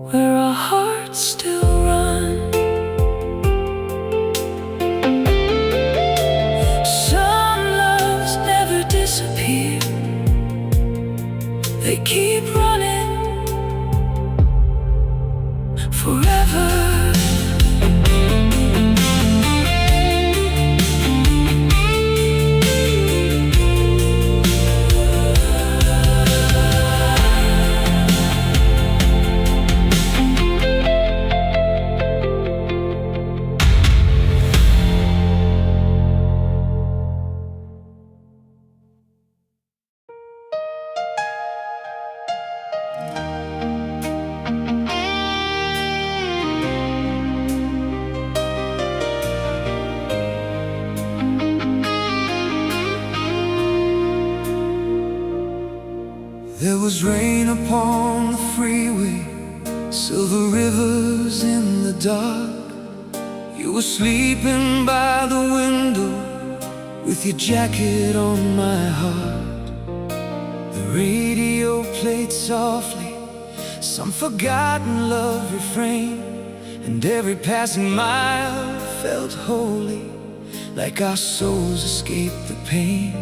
where our hearts still run. Some loves never disappear, they keep running forever. There was rain upon the freeway, silver rivers in the dark. You were sleeping by the window with your jacket on my heart. The radio played softly, some forgotten love refrain, and every passing mile felt holy, like our souls escaped the pain.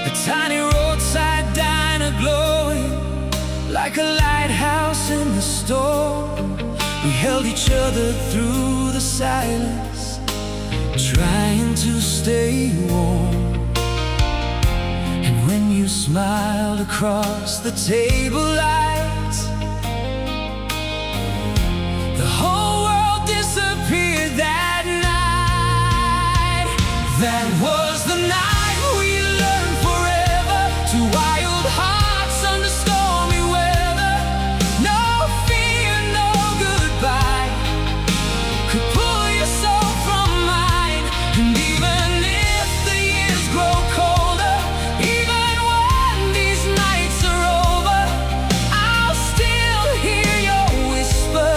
A tiny roadside diner Like a lighthouse in the storm, we held each other through the silence, trying to stay warm. And when you smiled across the table light, the whole world disappeared that night. That was the night we learned forever to wild hearts under stormy weather. No fear, no goodbye could pull your soul from mine. And even if the years grow colder, even when these nights are over, I'll still hear your whisper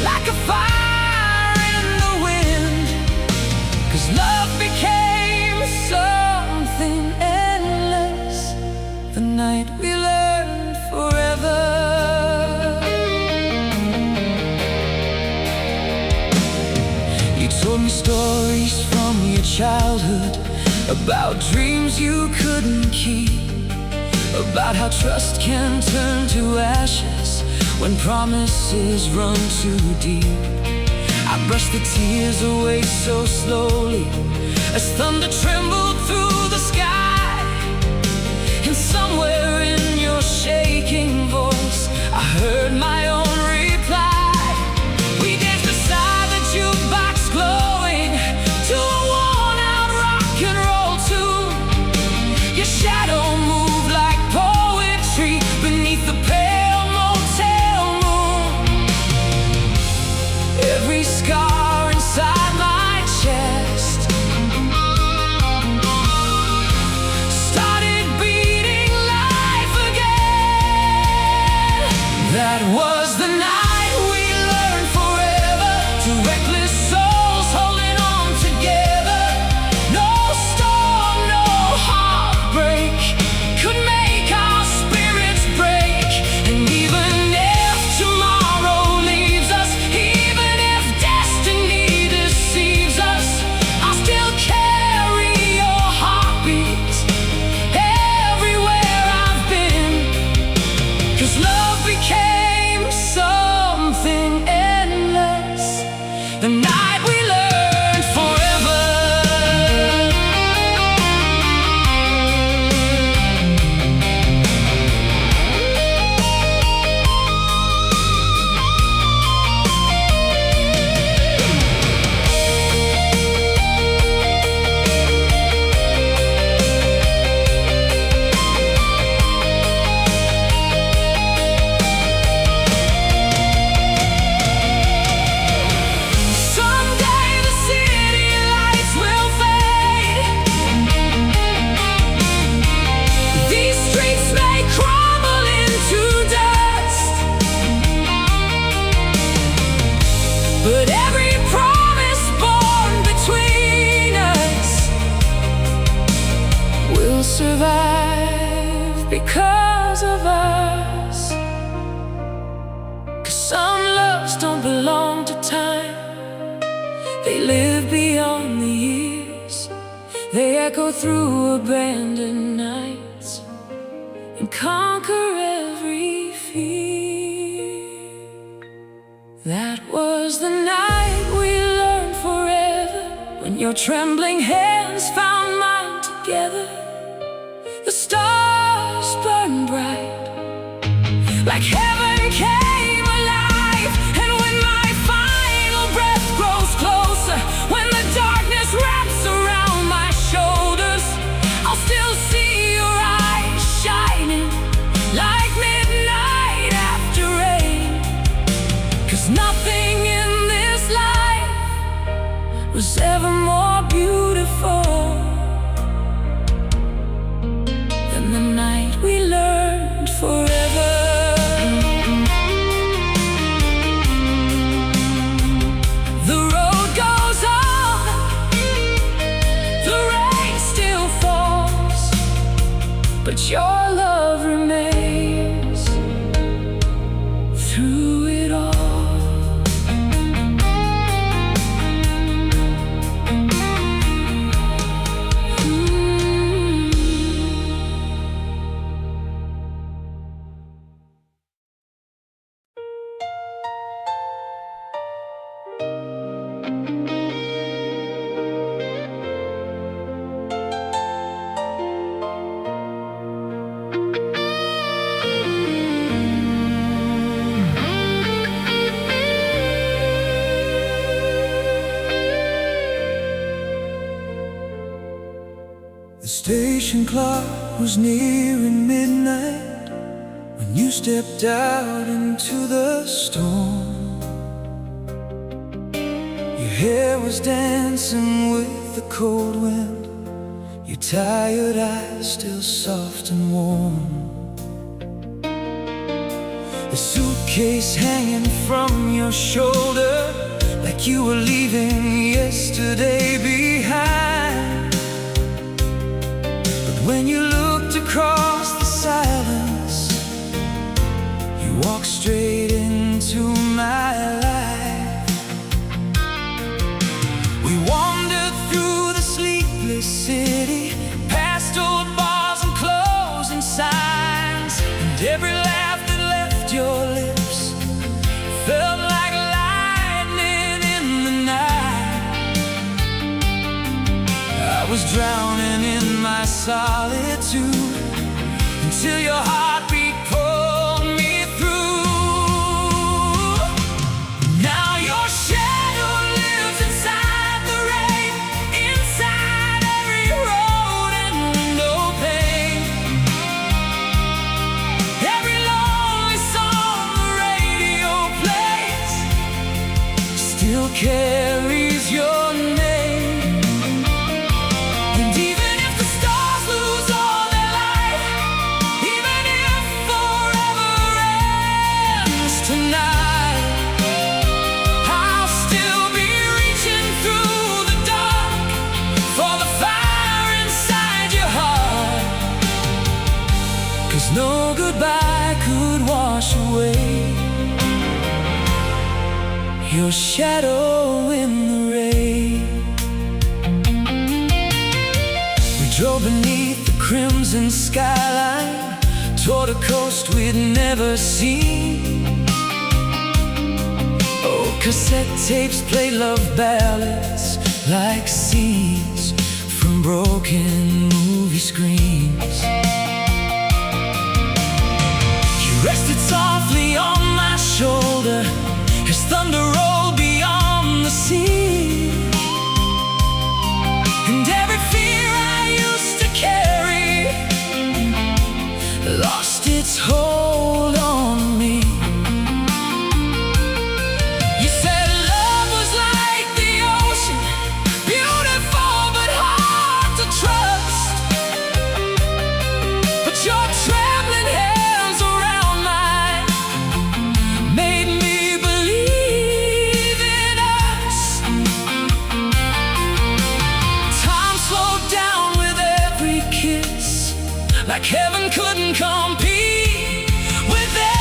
like a fire in the wind. 'Cause love became something endless the night we learned forever. You told me stories from your childhood, about dreams you couldn't keep, about how trust can turn to ashes when promises run too deep. I brushed the tears away so slowly as thunder trembled through the sky. And somewhere in your shaking voice I heard my own reply. We danced beside the jukebox, glowing to a worn-out rock and roll tune. Your shadow moved like poetry beneath the pale motel moon. Every scar inside my chest started beating life again. That was the night we learned forever to reckless souls holding on together. No storm, no heartbreak could make our spirits break. And even if tomorrow leaves us, even if destiny deceives us, I'll still carry your heartbeat everywhere I've been. 'Cause love became something endless the night we learned forever. Someday the city lights will fade. These streets may crumble into dust, but every promise born between us will survive because of us. 'Cause some loves don't belong to time, they live beyond the years. They echo through abandoned nights and conquer every fear. That was the night we learned forever, when your trembling hands found mine together. The stars burned bright like heaven came alive. And when my final breath grows closer, when the darkness wraps around my shoulders, I'll still see your eyes shining like midnight after rain. 'Cause nothing in this life was ever more beautiful than the night we learned forever. The road goes on, the rain still falls, but your love remains. station clock was nearing midnight when you stepped out into the storm. Your hair was dancing with the cold wind, your tired eyes still soft and warm. The suitcase hanging from your shoulder, like you were leaving yesterday behind. But when you looked across the silence, you walked straight into my life. We wandered through the sleepless city, past old bars and closing signs, and every laugh that left your lips felt like lightning in the night. I was drowning in my solitude until your heartbeat pulled me through. Now your shadow lives inside the rain, inside every road and window pane. Every lonely song the radio plays still carries your name. And even if the stars lose all their light, even if forever ends tonight, I'll still be reaching through the dark for the fire inside your heart. 'Cause no goodbye could wash away your shadow in the rain. We drove beneath the crimson skyline toward a coast we'd never seen. Oh, cassette tapes played love ballads like scenes from broken movie screens. You rested softly on my shoulder as thunder rolled beyond the sea, and every fear I used to carry lost its hold on me. You said love was like the ocean, beautiful but hard to trust. But your trembling hands around mine made me believe in us. Time slowed down with every kiss, like heaven couldn't compete with this.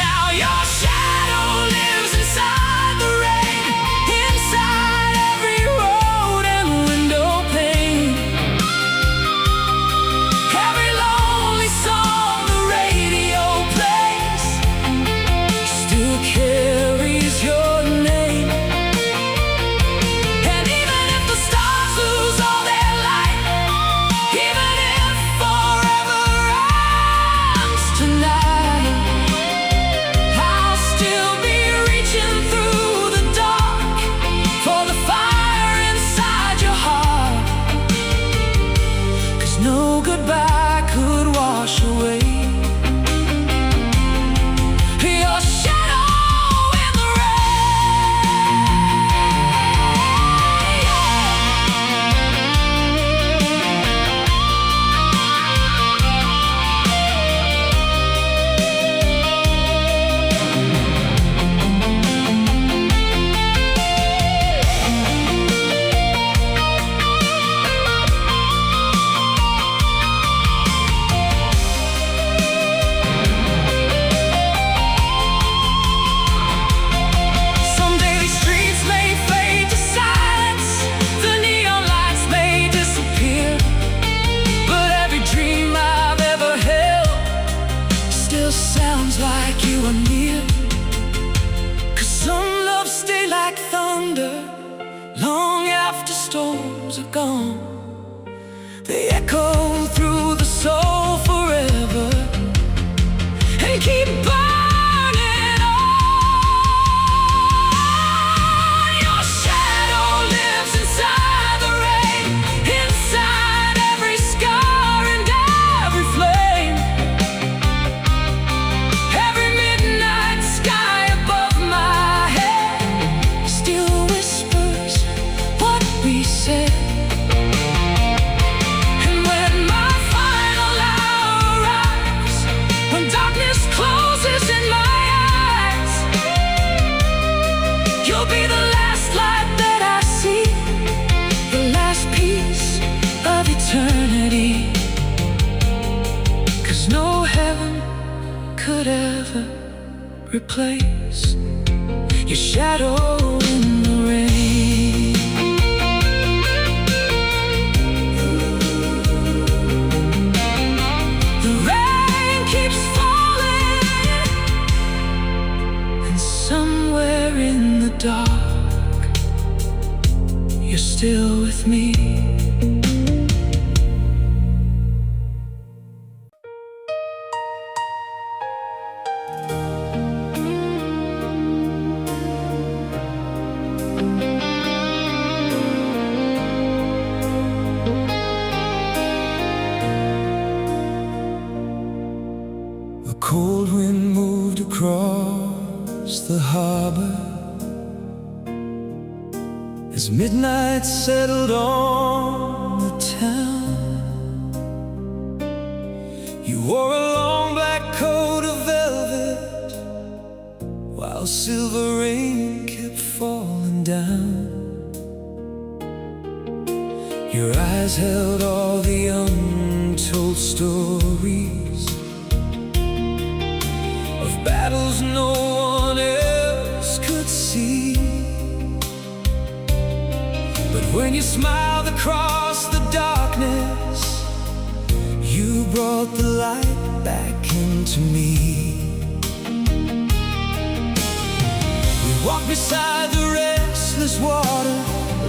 Now your shadow lives inside the rain, inside every road and window pane. Every lonely song the radio plays still carries your name. And even if the stars lose all their light, even if forever ends tonight, I'll still be reaching through the dark for the fire inside your heart. 'Cause no goodbye could wash away your shadow in the Someday these streets may fade to silence, the neon lights may disappear, but every dream I've ever held still sounds like you are near. 'Cause some loves stay like thunder long after storms are gone. They echo through the soul forever and keep burning on. Your shadow lives inside the rain, inside could ever replace your shadow in the rain. The rain keeps falling, and somewhere in the dark, you're still with me. A cold wind moved across the harbor as midnight settled on the town. You wore a long black coat of velvet while silver rain kept falling down. Your eyes held all the untold stories of battles no one else could see. But when you smiled across the darkness, you brought the light back into me. We walked beside the restless water,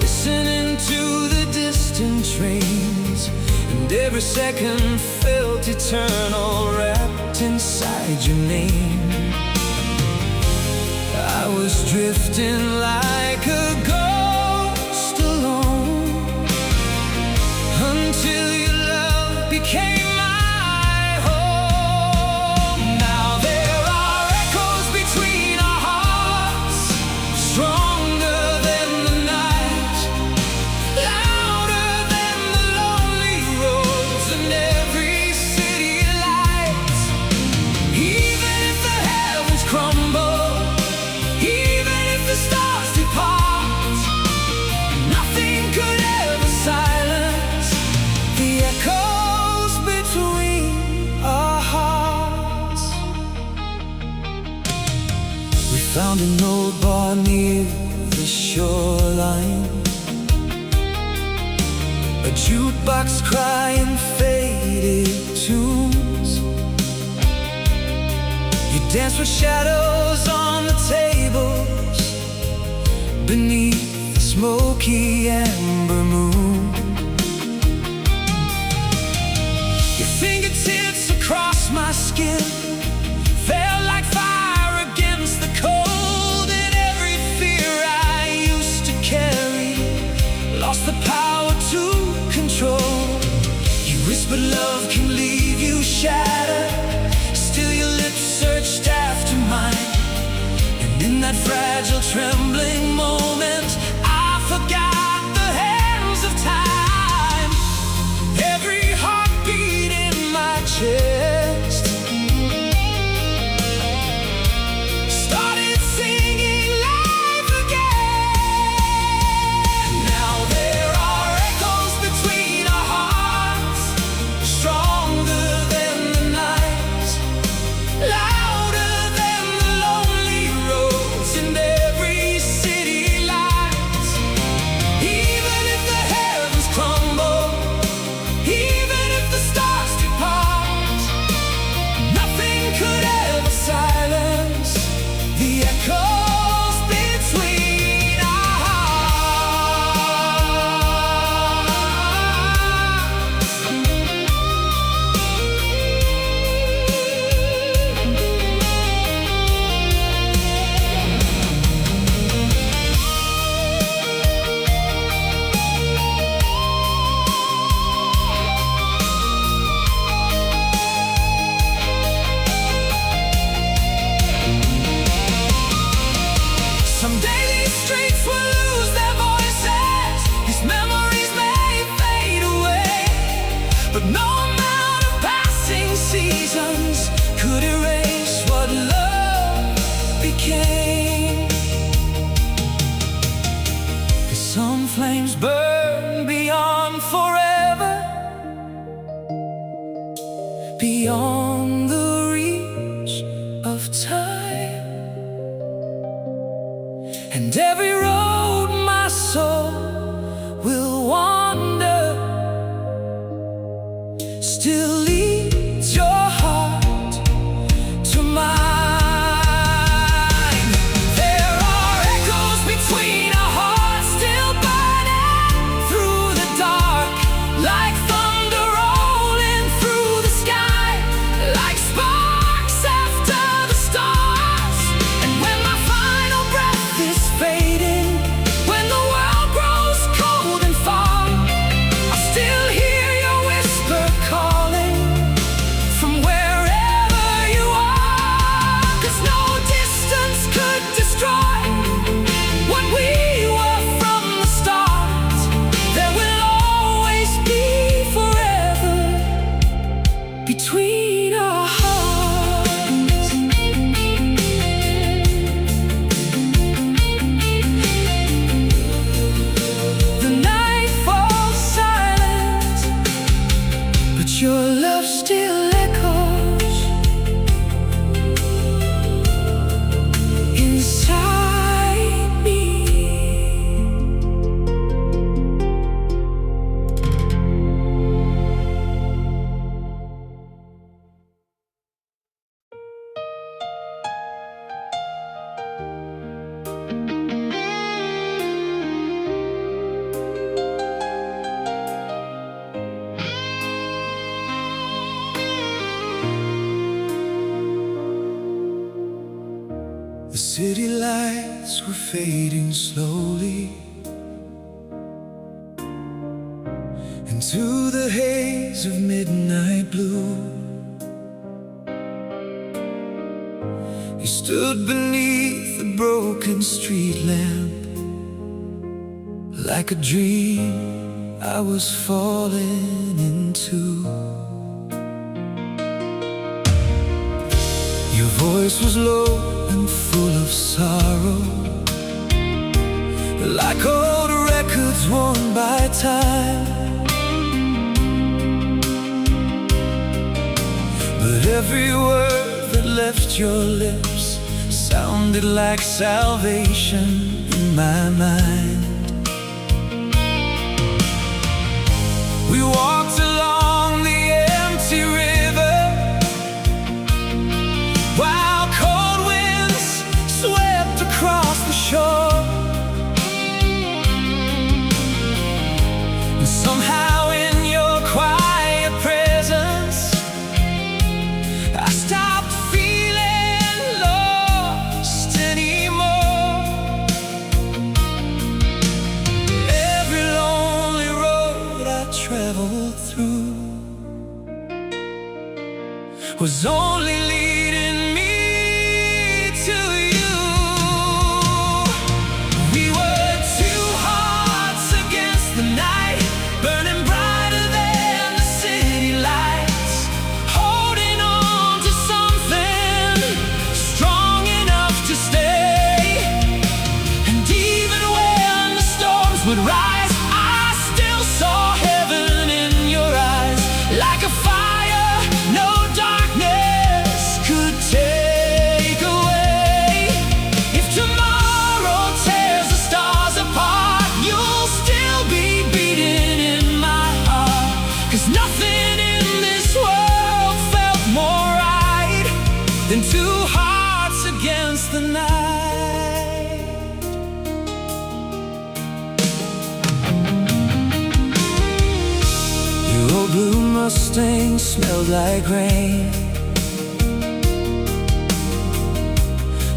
listening to the distant trains, and every second felt eternal, wrapped inside your name. I was drifting like a ghost alone, until your love became my home. Now there are echoes between our hearts, stronger than the night, louder than the lonely roads and every city lights. Even if the heavens crumble, even if the stars depart, nothing could ever silence the echoes between our hearts. We found an old bar near the shoreline, a jukebox crying faded tunes. You danced with shadows on the tables beneath the smoky amber moon. Your fingertips across my skin felt like fire against the cold, and every fear I used to carry lost the power to control. You whispered love can leave you shattered, still your lips searched after mine. And in that fragile, trembling moment, I forgot the hands of time. Every heartbeat in my chest started singing life again. Now there are echoes between our hearts, stronger than the night, louder than the lonely roads and every city lights. Even if the heavens crumble, even if the stars depart, nothing could ever silence the echoes between our hearts. Someday these streets will lose their voices, these memories may fade away, but no amount of passing seasons could erase what love became. 'Cause some flames burn beyond forever, beyond the reach of time, and every road my soul will wander still leads your heart to mine. There are echoes between our hearts still burning through the dark, like thunder rolling through the sky, like sparks after the stars. And when my final breath is fading, when the world grows cold and far, I'll still hear your whisper calling from wherever you are. 'Cause no distance could destroy what we were from the start. There will always be forever between our hearts. The night falls silent, but your love still echoes inside me. The city lights were fading slowly into the haze of midnight blue. You stood beneath a broken street lamp, like a dream I was falling into. Your voice was low and full of sorrow, like old records worn by time. But every word that left your lips sounded like salvation in my mind. We walked along the empty river, while cold winds swept across the shore. And somehow in your quiet presence, I stopped feeling lost anymore. Every lonely road I traveled through was only leading me to you. We were two hearts against the night, burning brighter than the city lights, holding on to something strong enough to stay. And even when the storms would rise, I still saw heaven in your eyes, like a fire no darkness could take away. If tomorrow tears the stars apart, you'll still be beating in my heart. 'Cause nothing in this world felt more right than two hearts against the night. Your old blue Mustang smelled like rain,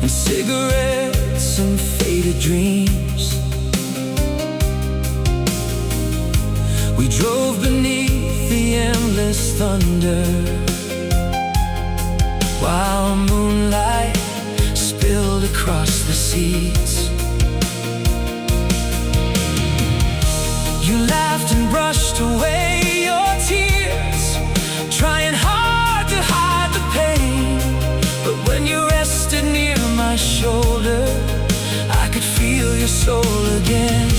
and cigarettes and faded dreams. We drove beneath the endless thunder, while moonlight spilled across the seats. You laughed and brushed away your tears, trying hard to hide the pain. But when you rested near my shoulder, I could feel your soul again.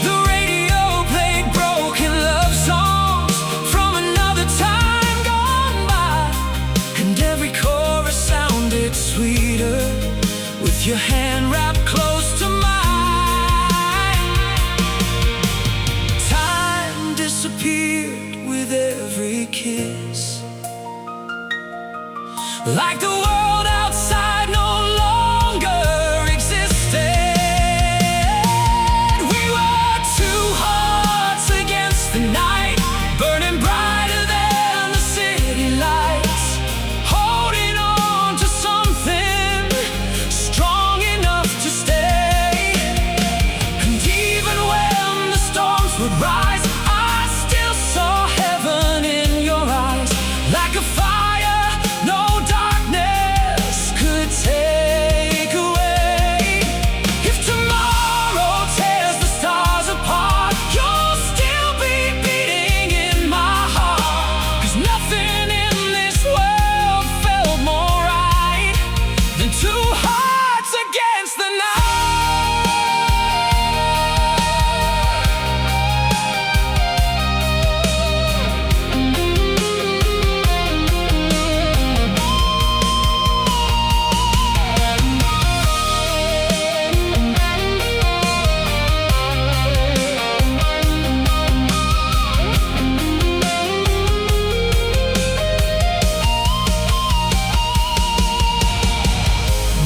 The radio played broken love songs from another time gone by, and every chorus sounded your hand wrapped close to mine. Time disappeared with every kiss, like the world outside no longer existed. We were two hearts against the night, burning brighter than the city lights, holding on to something strong enough to stay. And even when the storms would rise, I still saw heaven in your eyes, like a fire no darkness could take away. If tomorrow tears the stars apart, you'll still be beating in my heart. 'Cause nothing in this world felt more right than two hearts against the night.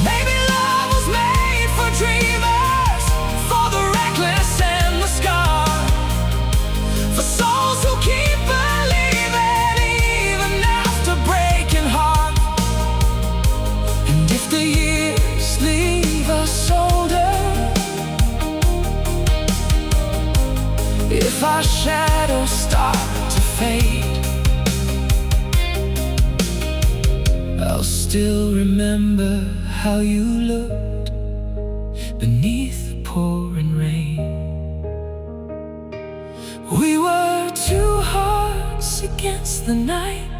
Maybe love was made for dreamers, for the reckless and the scarred, for souls who keep believing even after breaking heart. And if the years leave us older, if our shadows start to fade, I'll still remember how you looked beneath the pouring rain. We were two hearts against the night,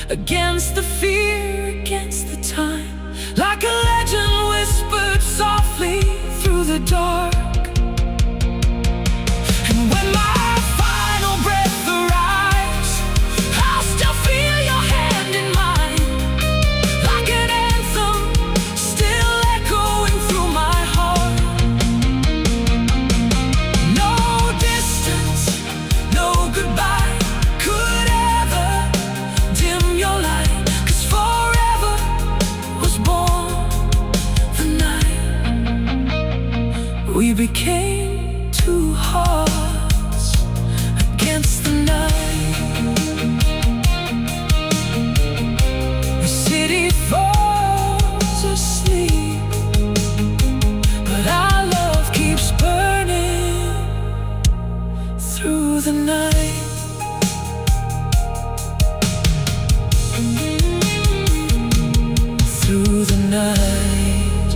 against the fear, against the time, like a legend whispered softly through the dark. And when my final breath arrives, I'll still feel your hand in mine, like an anthem still echoing through my heart. No distance, no goodbye could ever dim your light, 'cause forever was born the night we became two hearts against the night. The city falls asleep, but our love keeps burning through the night. Through the night.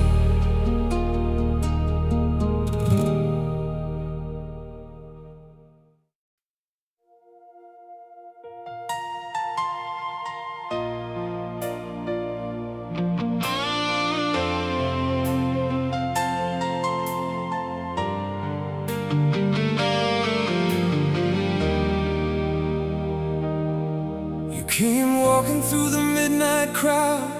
You came walking through the midnight crowd,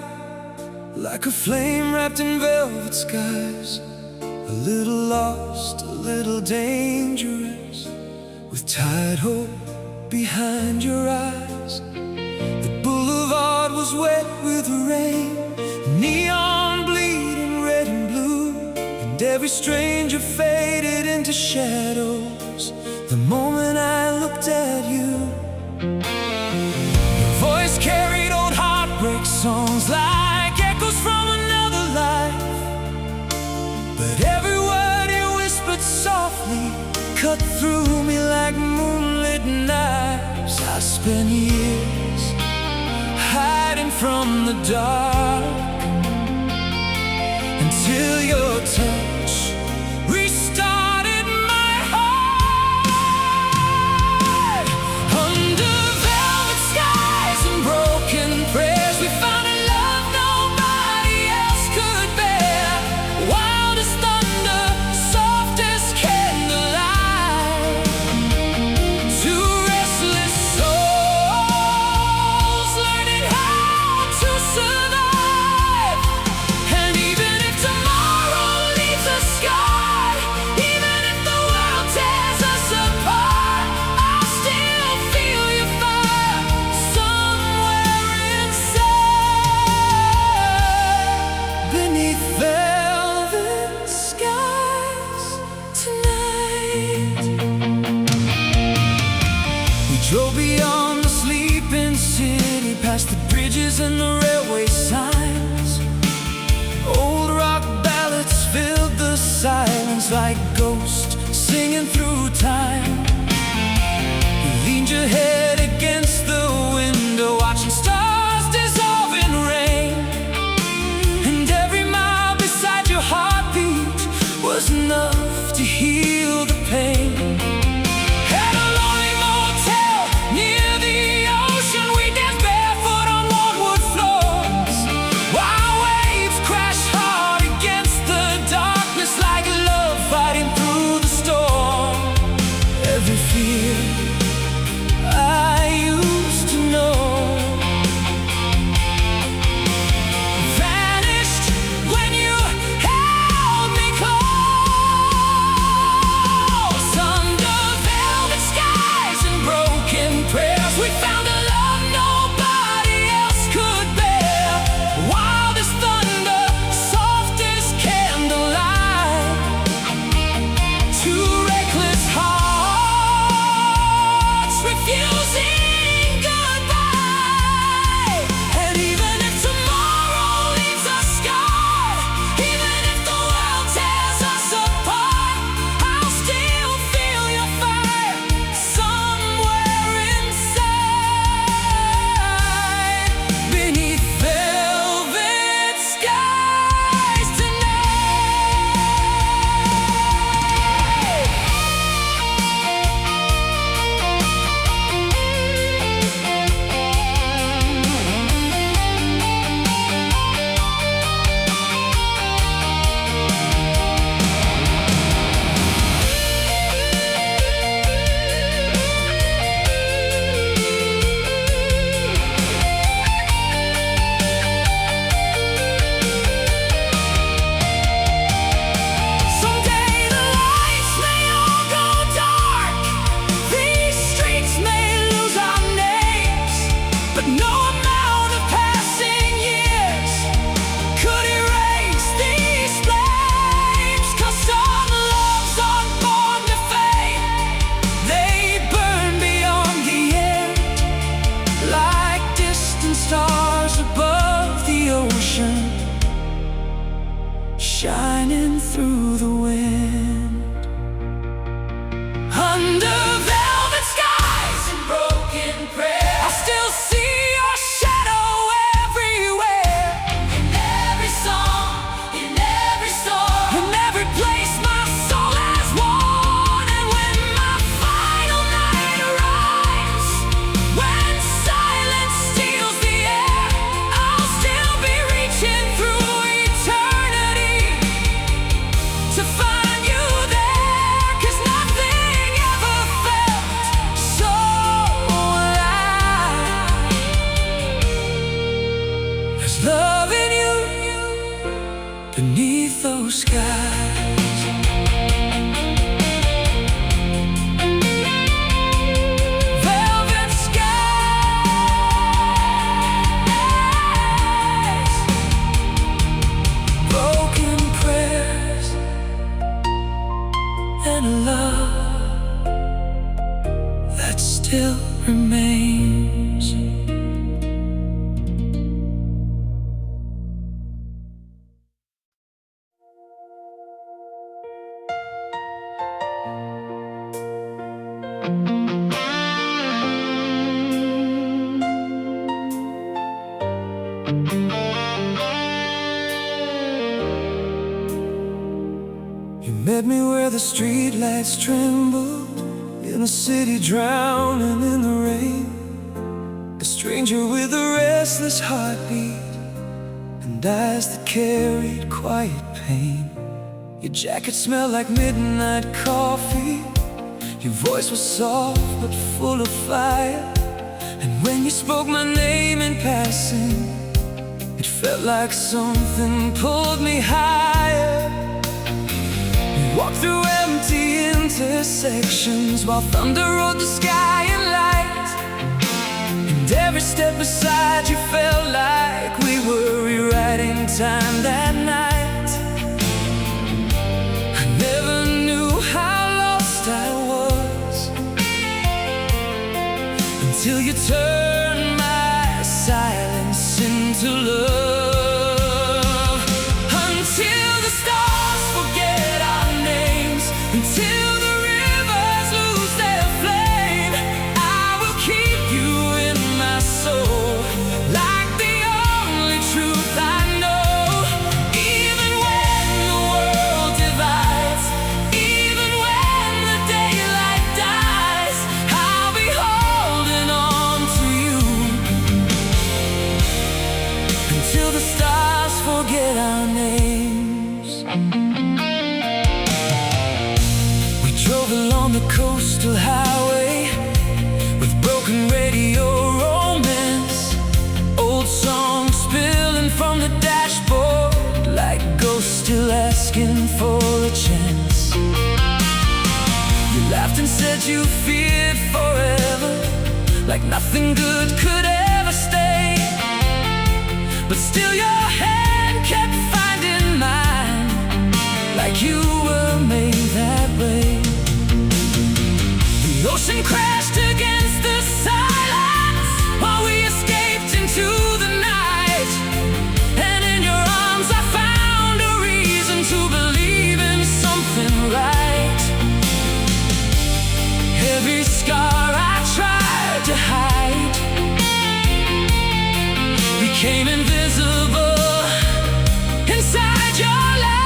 like a flame wrapped in velvet skies, a little lost, a little dangerous, with tired hope behind your eyes. The boulevard was wet with rain, neon bleeding red and blue, and every stranger faded into shadows the moment I looked at you. Your voice carried old heartbreak songs like echoes from another life, but every word you whispered softly cut through me like moonlit knives. I spent years hiding from the dark, until your touch restarted my heart. Under velvet skies and broken prayers, we found a love nobody else could bear. Wild as thunder, soft as candlelight, two restless souls learning how to survive. And even if tomorrow past the bridges and the railway signs. Old rock ballads filled the silence like ghosts singing through time. You leaned your head against the window, watching stars dissolve in rain. And every mile beside your heartbeat was enough to heal the pain. Shining through the wind, under velvet skies and broken prayer, I still see your shadow everywhere. In every song, in every storm, in every place my soul has worn. And when my final night arrives, when silence steals the air, I'll still be reaching through to find you there, 'cause nothing ever felt so alive as loving you beneath those skies. Velvet skies, broken prayers, and a love that still remains. You met me where the streetlights trembled, in a city drowning in the rain. A stranger with a restless heartbeat and eyes that carried quiet pain. Your jacket smelled like midnight coffee. Your voice was soft but full of fire. And when you spoke my name in passing, it felt like something pulled me higher. Walked through empty intersections while thunder rode the sky in light. And every step beside you felt like we were rewriting time that night. I never knew how lost I was until you turned my side. to love. Until the stars forget our names, until the rivers lose their flame, I will keep you in my soul, like the only truth I know. Even when the world divides, even when the daylight dies, I'll be holding on to you until the stars forget our names. We drove along the coastal highway with broken radio romance, old songs spilling from the dashboard like ghosts still asking for a chance. You laughed and said you feared forever, like nothing good could ever stay. But still your hand kept finding mine, like you were made that way. The ocean crashed against the silence while we escaped into the night. And in your arms I found a reason to believe in something right. Every scar I tried to hide became invisible inside your light.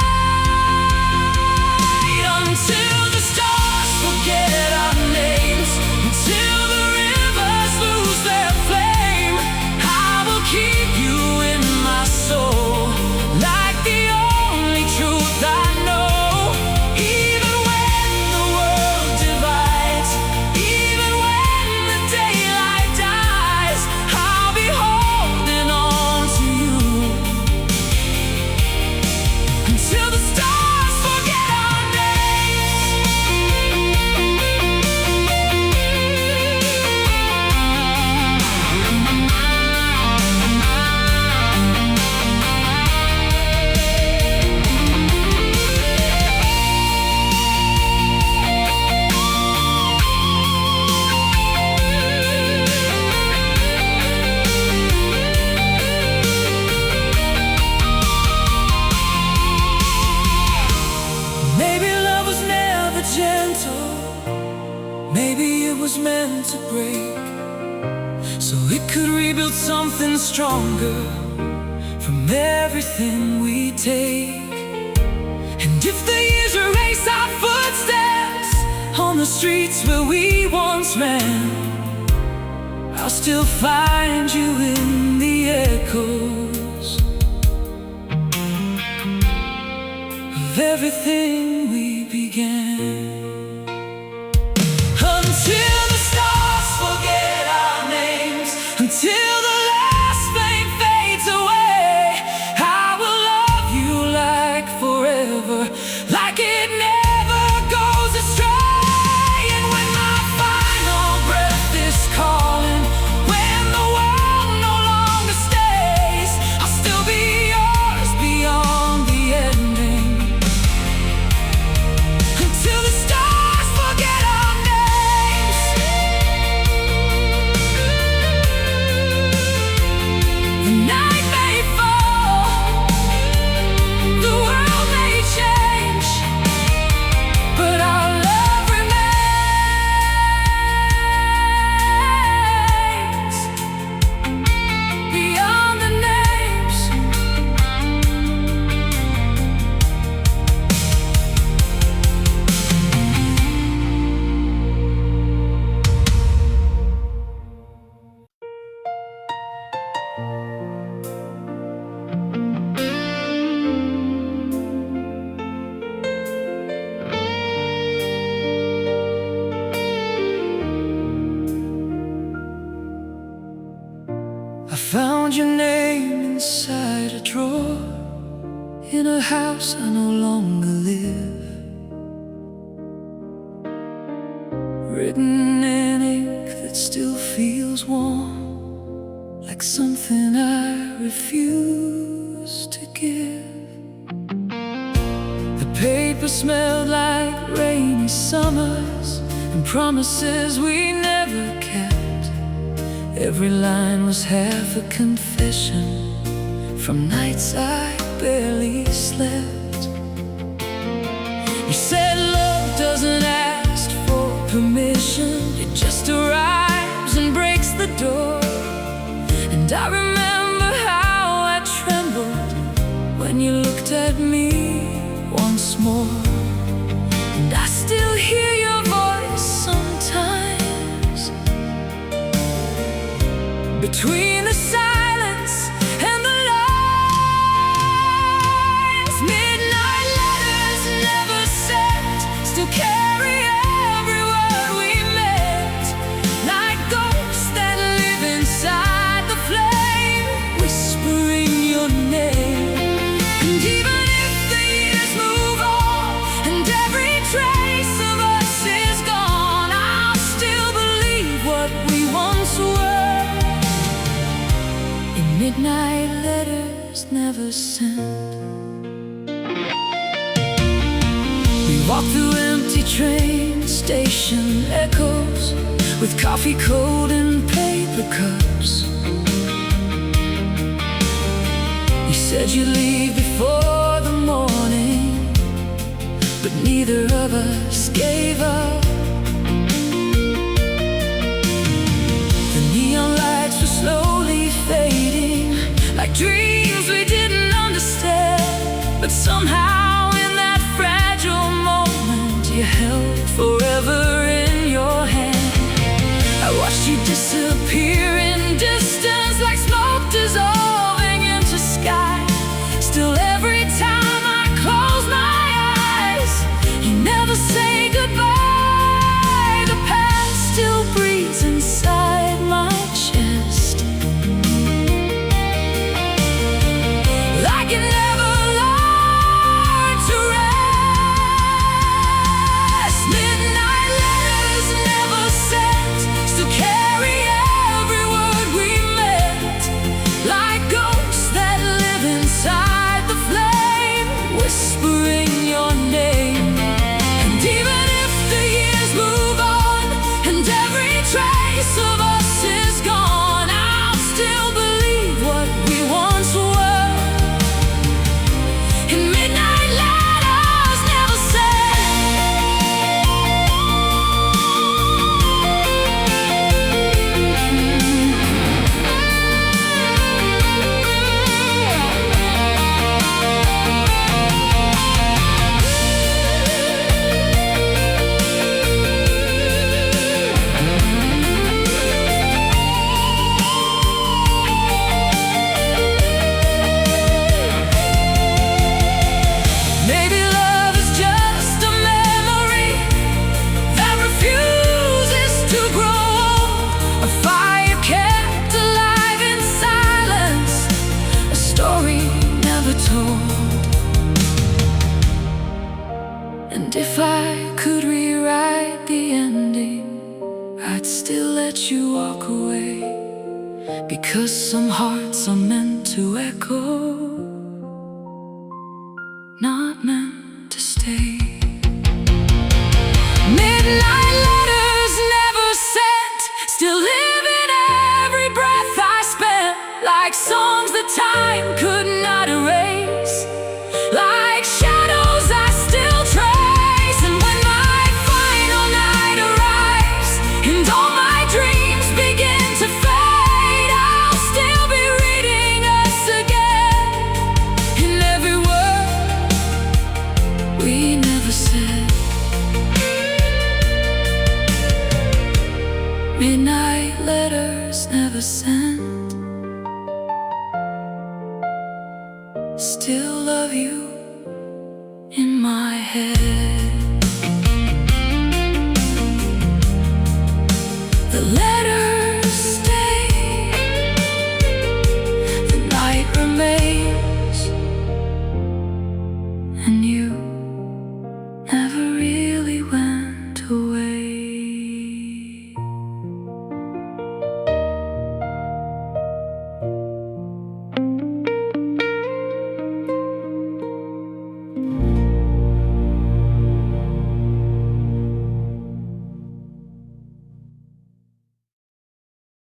Until the stars forget our names, until the rivers lose their flame, I will keep you in my soul, like the only truth I know. Even when the world divides, even when the daylight dies, I'll be holding on to you until the stars forget our names. Maybe love was never gentle, maybe it was meant to break, so it could rebuild something stronger from everything we take. And if the years erase our footsteps on the streets where we once ran, I'll still find you in the echoes of everything we began. Until the stars forget our names, until the last flame fades away, I will love you like forever, like it never goes astray. And when my final breath is calling, when the world no longer stays, I'll still be yours beyond the ending. Until the stars forget our names. The night may fall, the world may change, but our love remains beyond the names. I found your name inside a drawer in a house I no longer live, written in ink that still feels warm, like something I refuse to give. The paper smelled like rainy summers and promises we never kept. Every line was half a confession, from nights I barely slept. You said love doesn't ask for permission, it just arrives and breaks the door. And I remember how I trembled when you looked at me once more. And I still hear your voice sometimes between the silence and the lines. Midnight letters never sent still carry every word we meant, like ghosts that live inside the flame, whispering your name. And even if the years move on and every trace of us is gone, I'll still believe what we once were. In midnight letters never sent. We walk through empty train station echoes with coffee cold in paper cups. You said you'd leave before the morning, but neither of us gave up. The neon lights were slowly fading, like dreams we didn't understand. But somehow in that fragile moment, you held forever in your hand. I watched you disappear in distance, like smoke dissolving into sky. Still every time I close my eyes, you never say goodbye. The past still breathes inside my chest, like it never learned to rest. Midnight letters never sent still carry every word we meant, like ghosts that live inside the flame, whispering your name. And even if the years move on and every trace of us is gone, I'll still believe what we once were. And midnight letters never Maybe love is just a memory that refuses to grow old, a fire kept alive in silence, a story never told. And if I could rewrite the ending, I'd still let you walk away, because some hearts are meant to echo, not meant to stay. Midnight letters never sent still live in every breath I spent, like songs that time could not erase, like shadows I still trace. And when my final night arrives and all my dreams begin to fade, I'll still be reading us again in every word we never said. Midnight letters never sent, still love you in my head.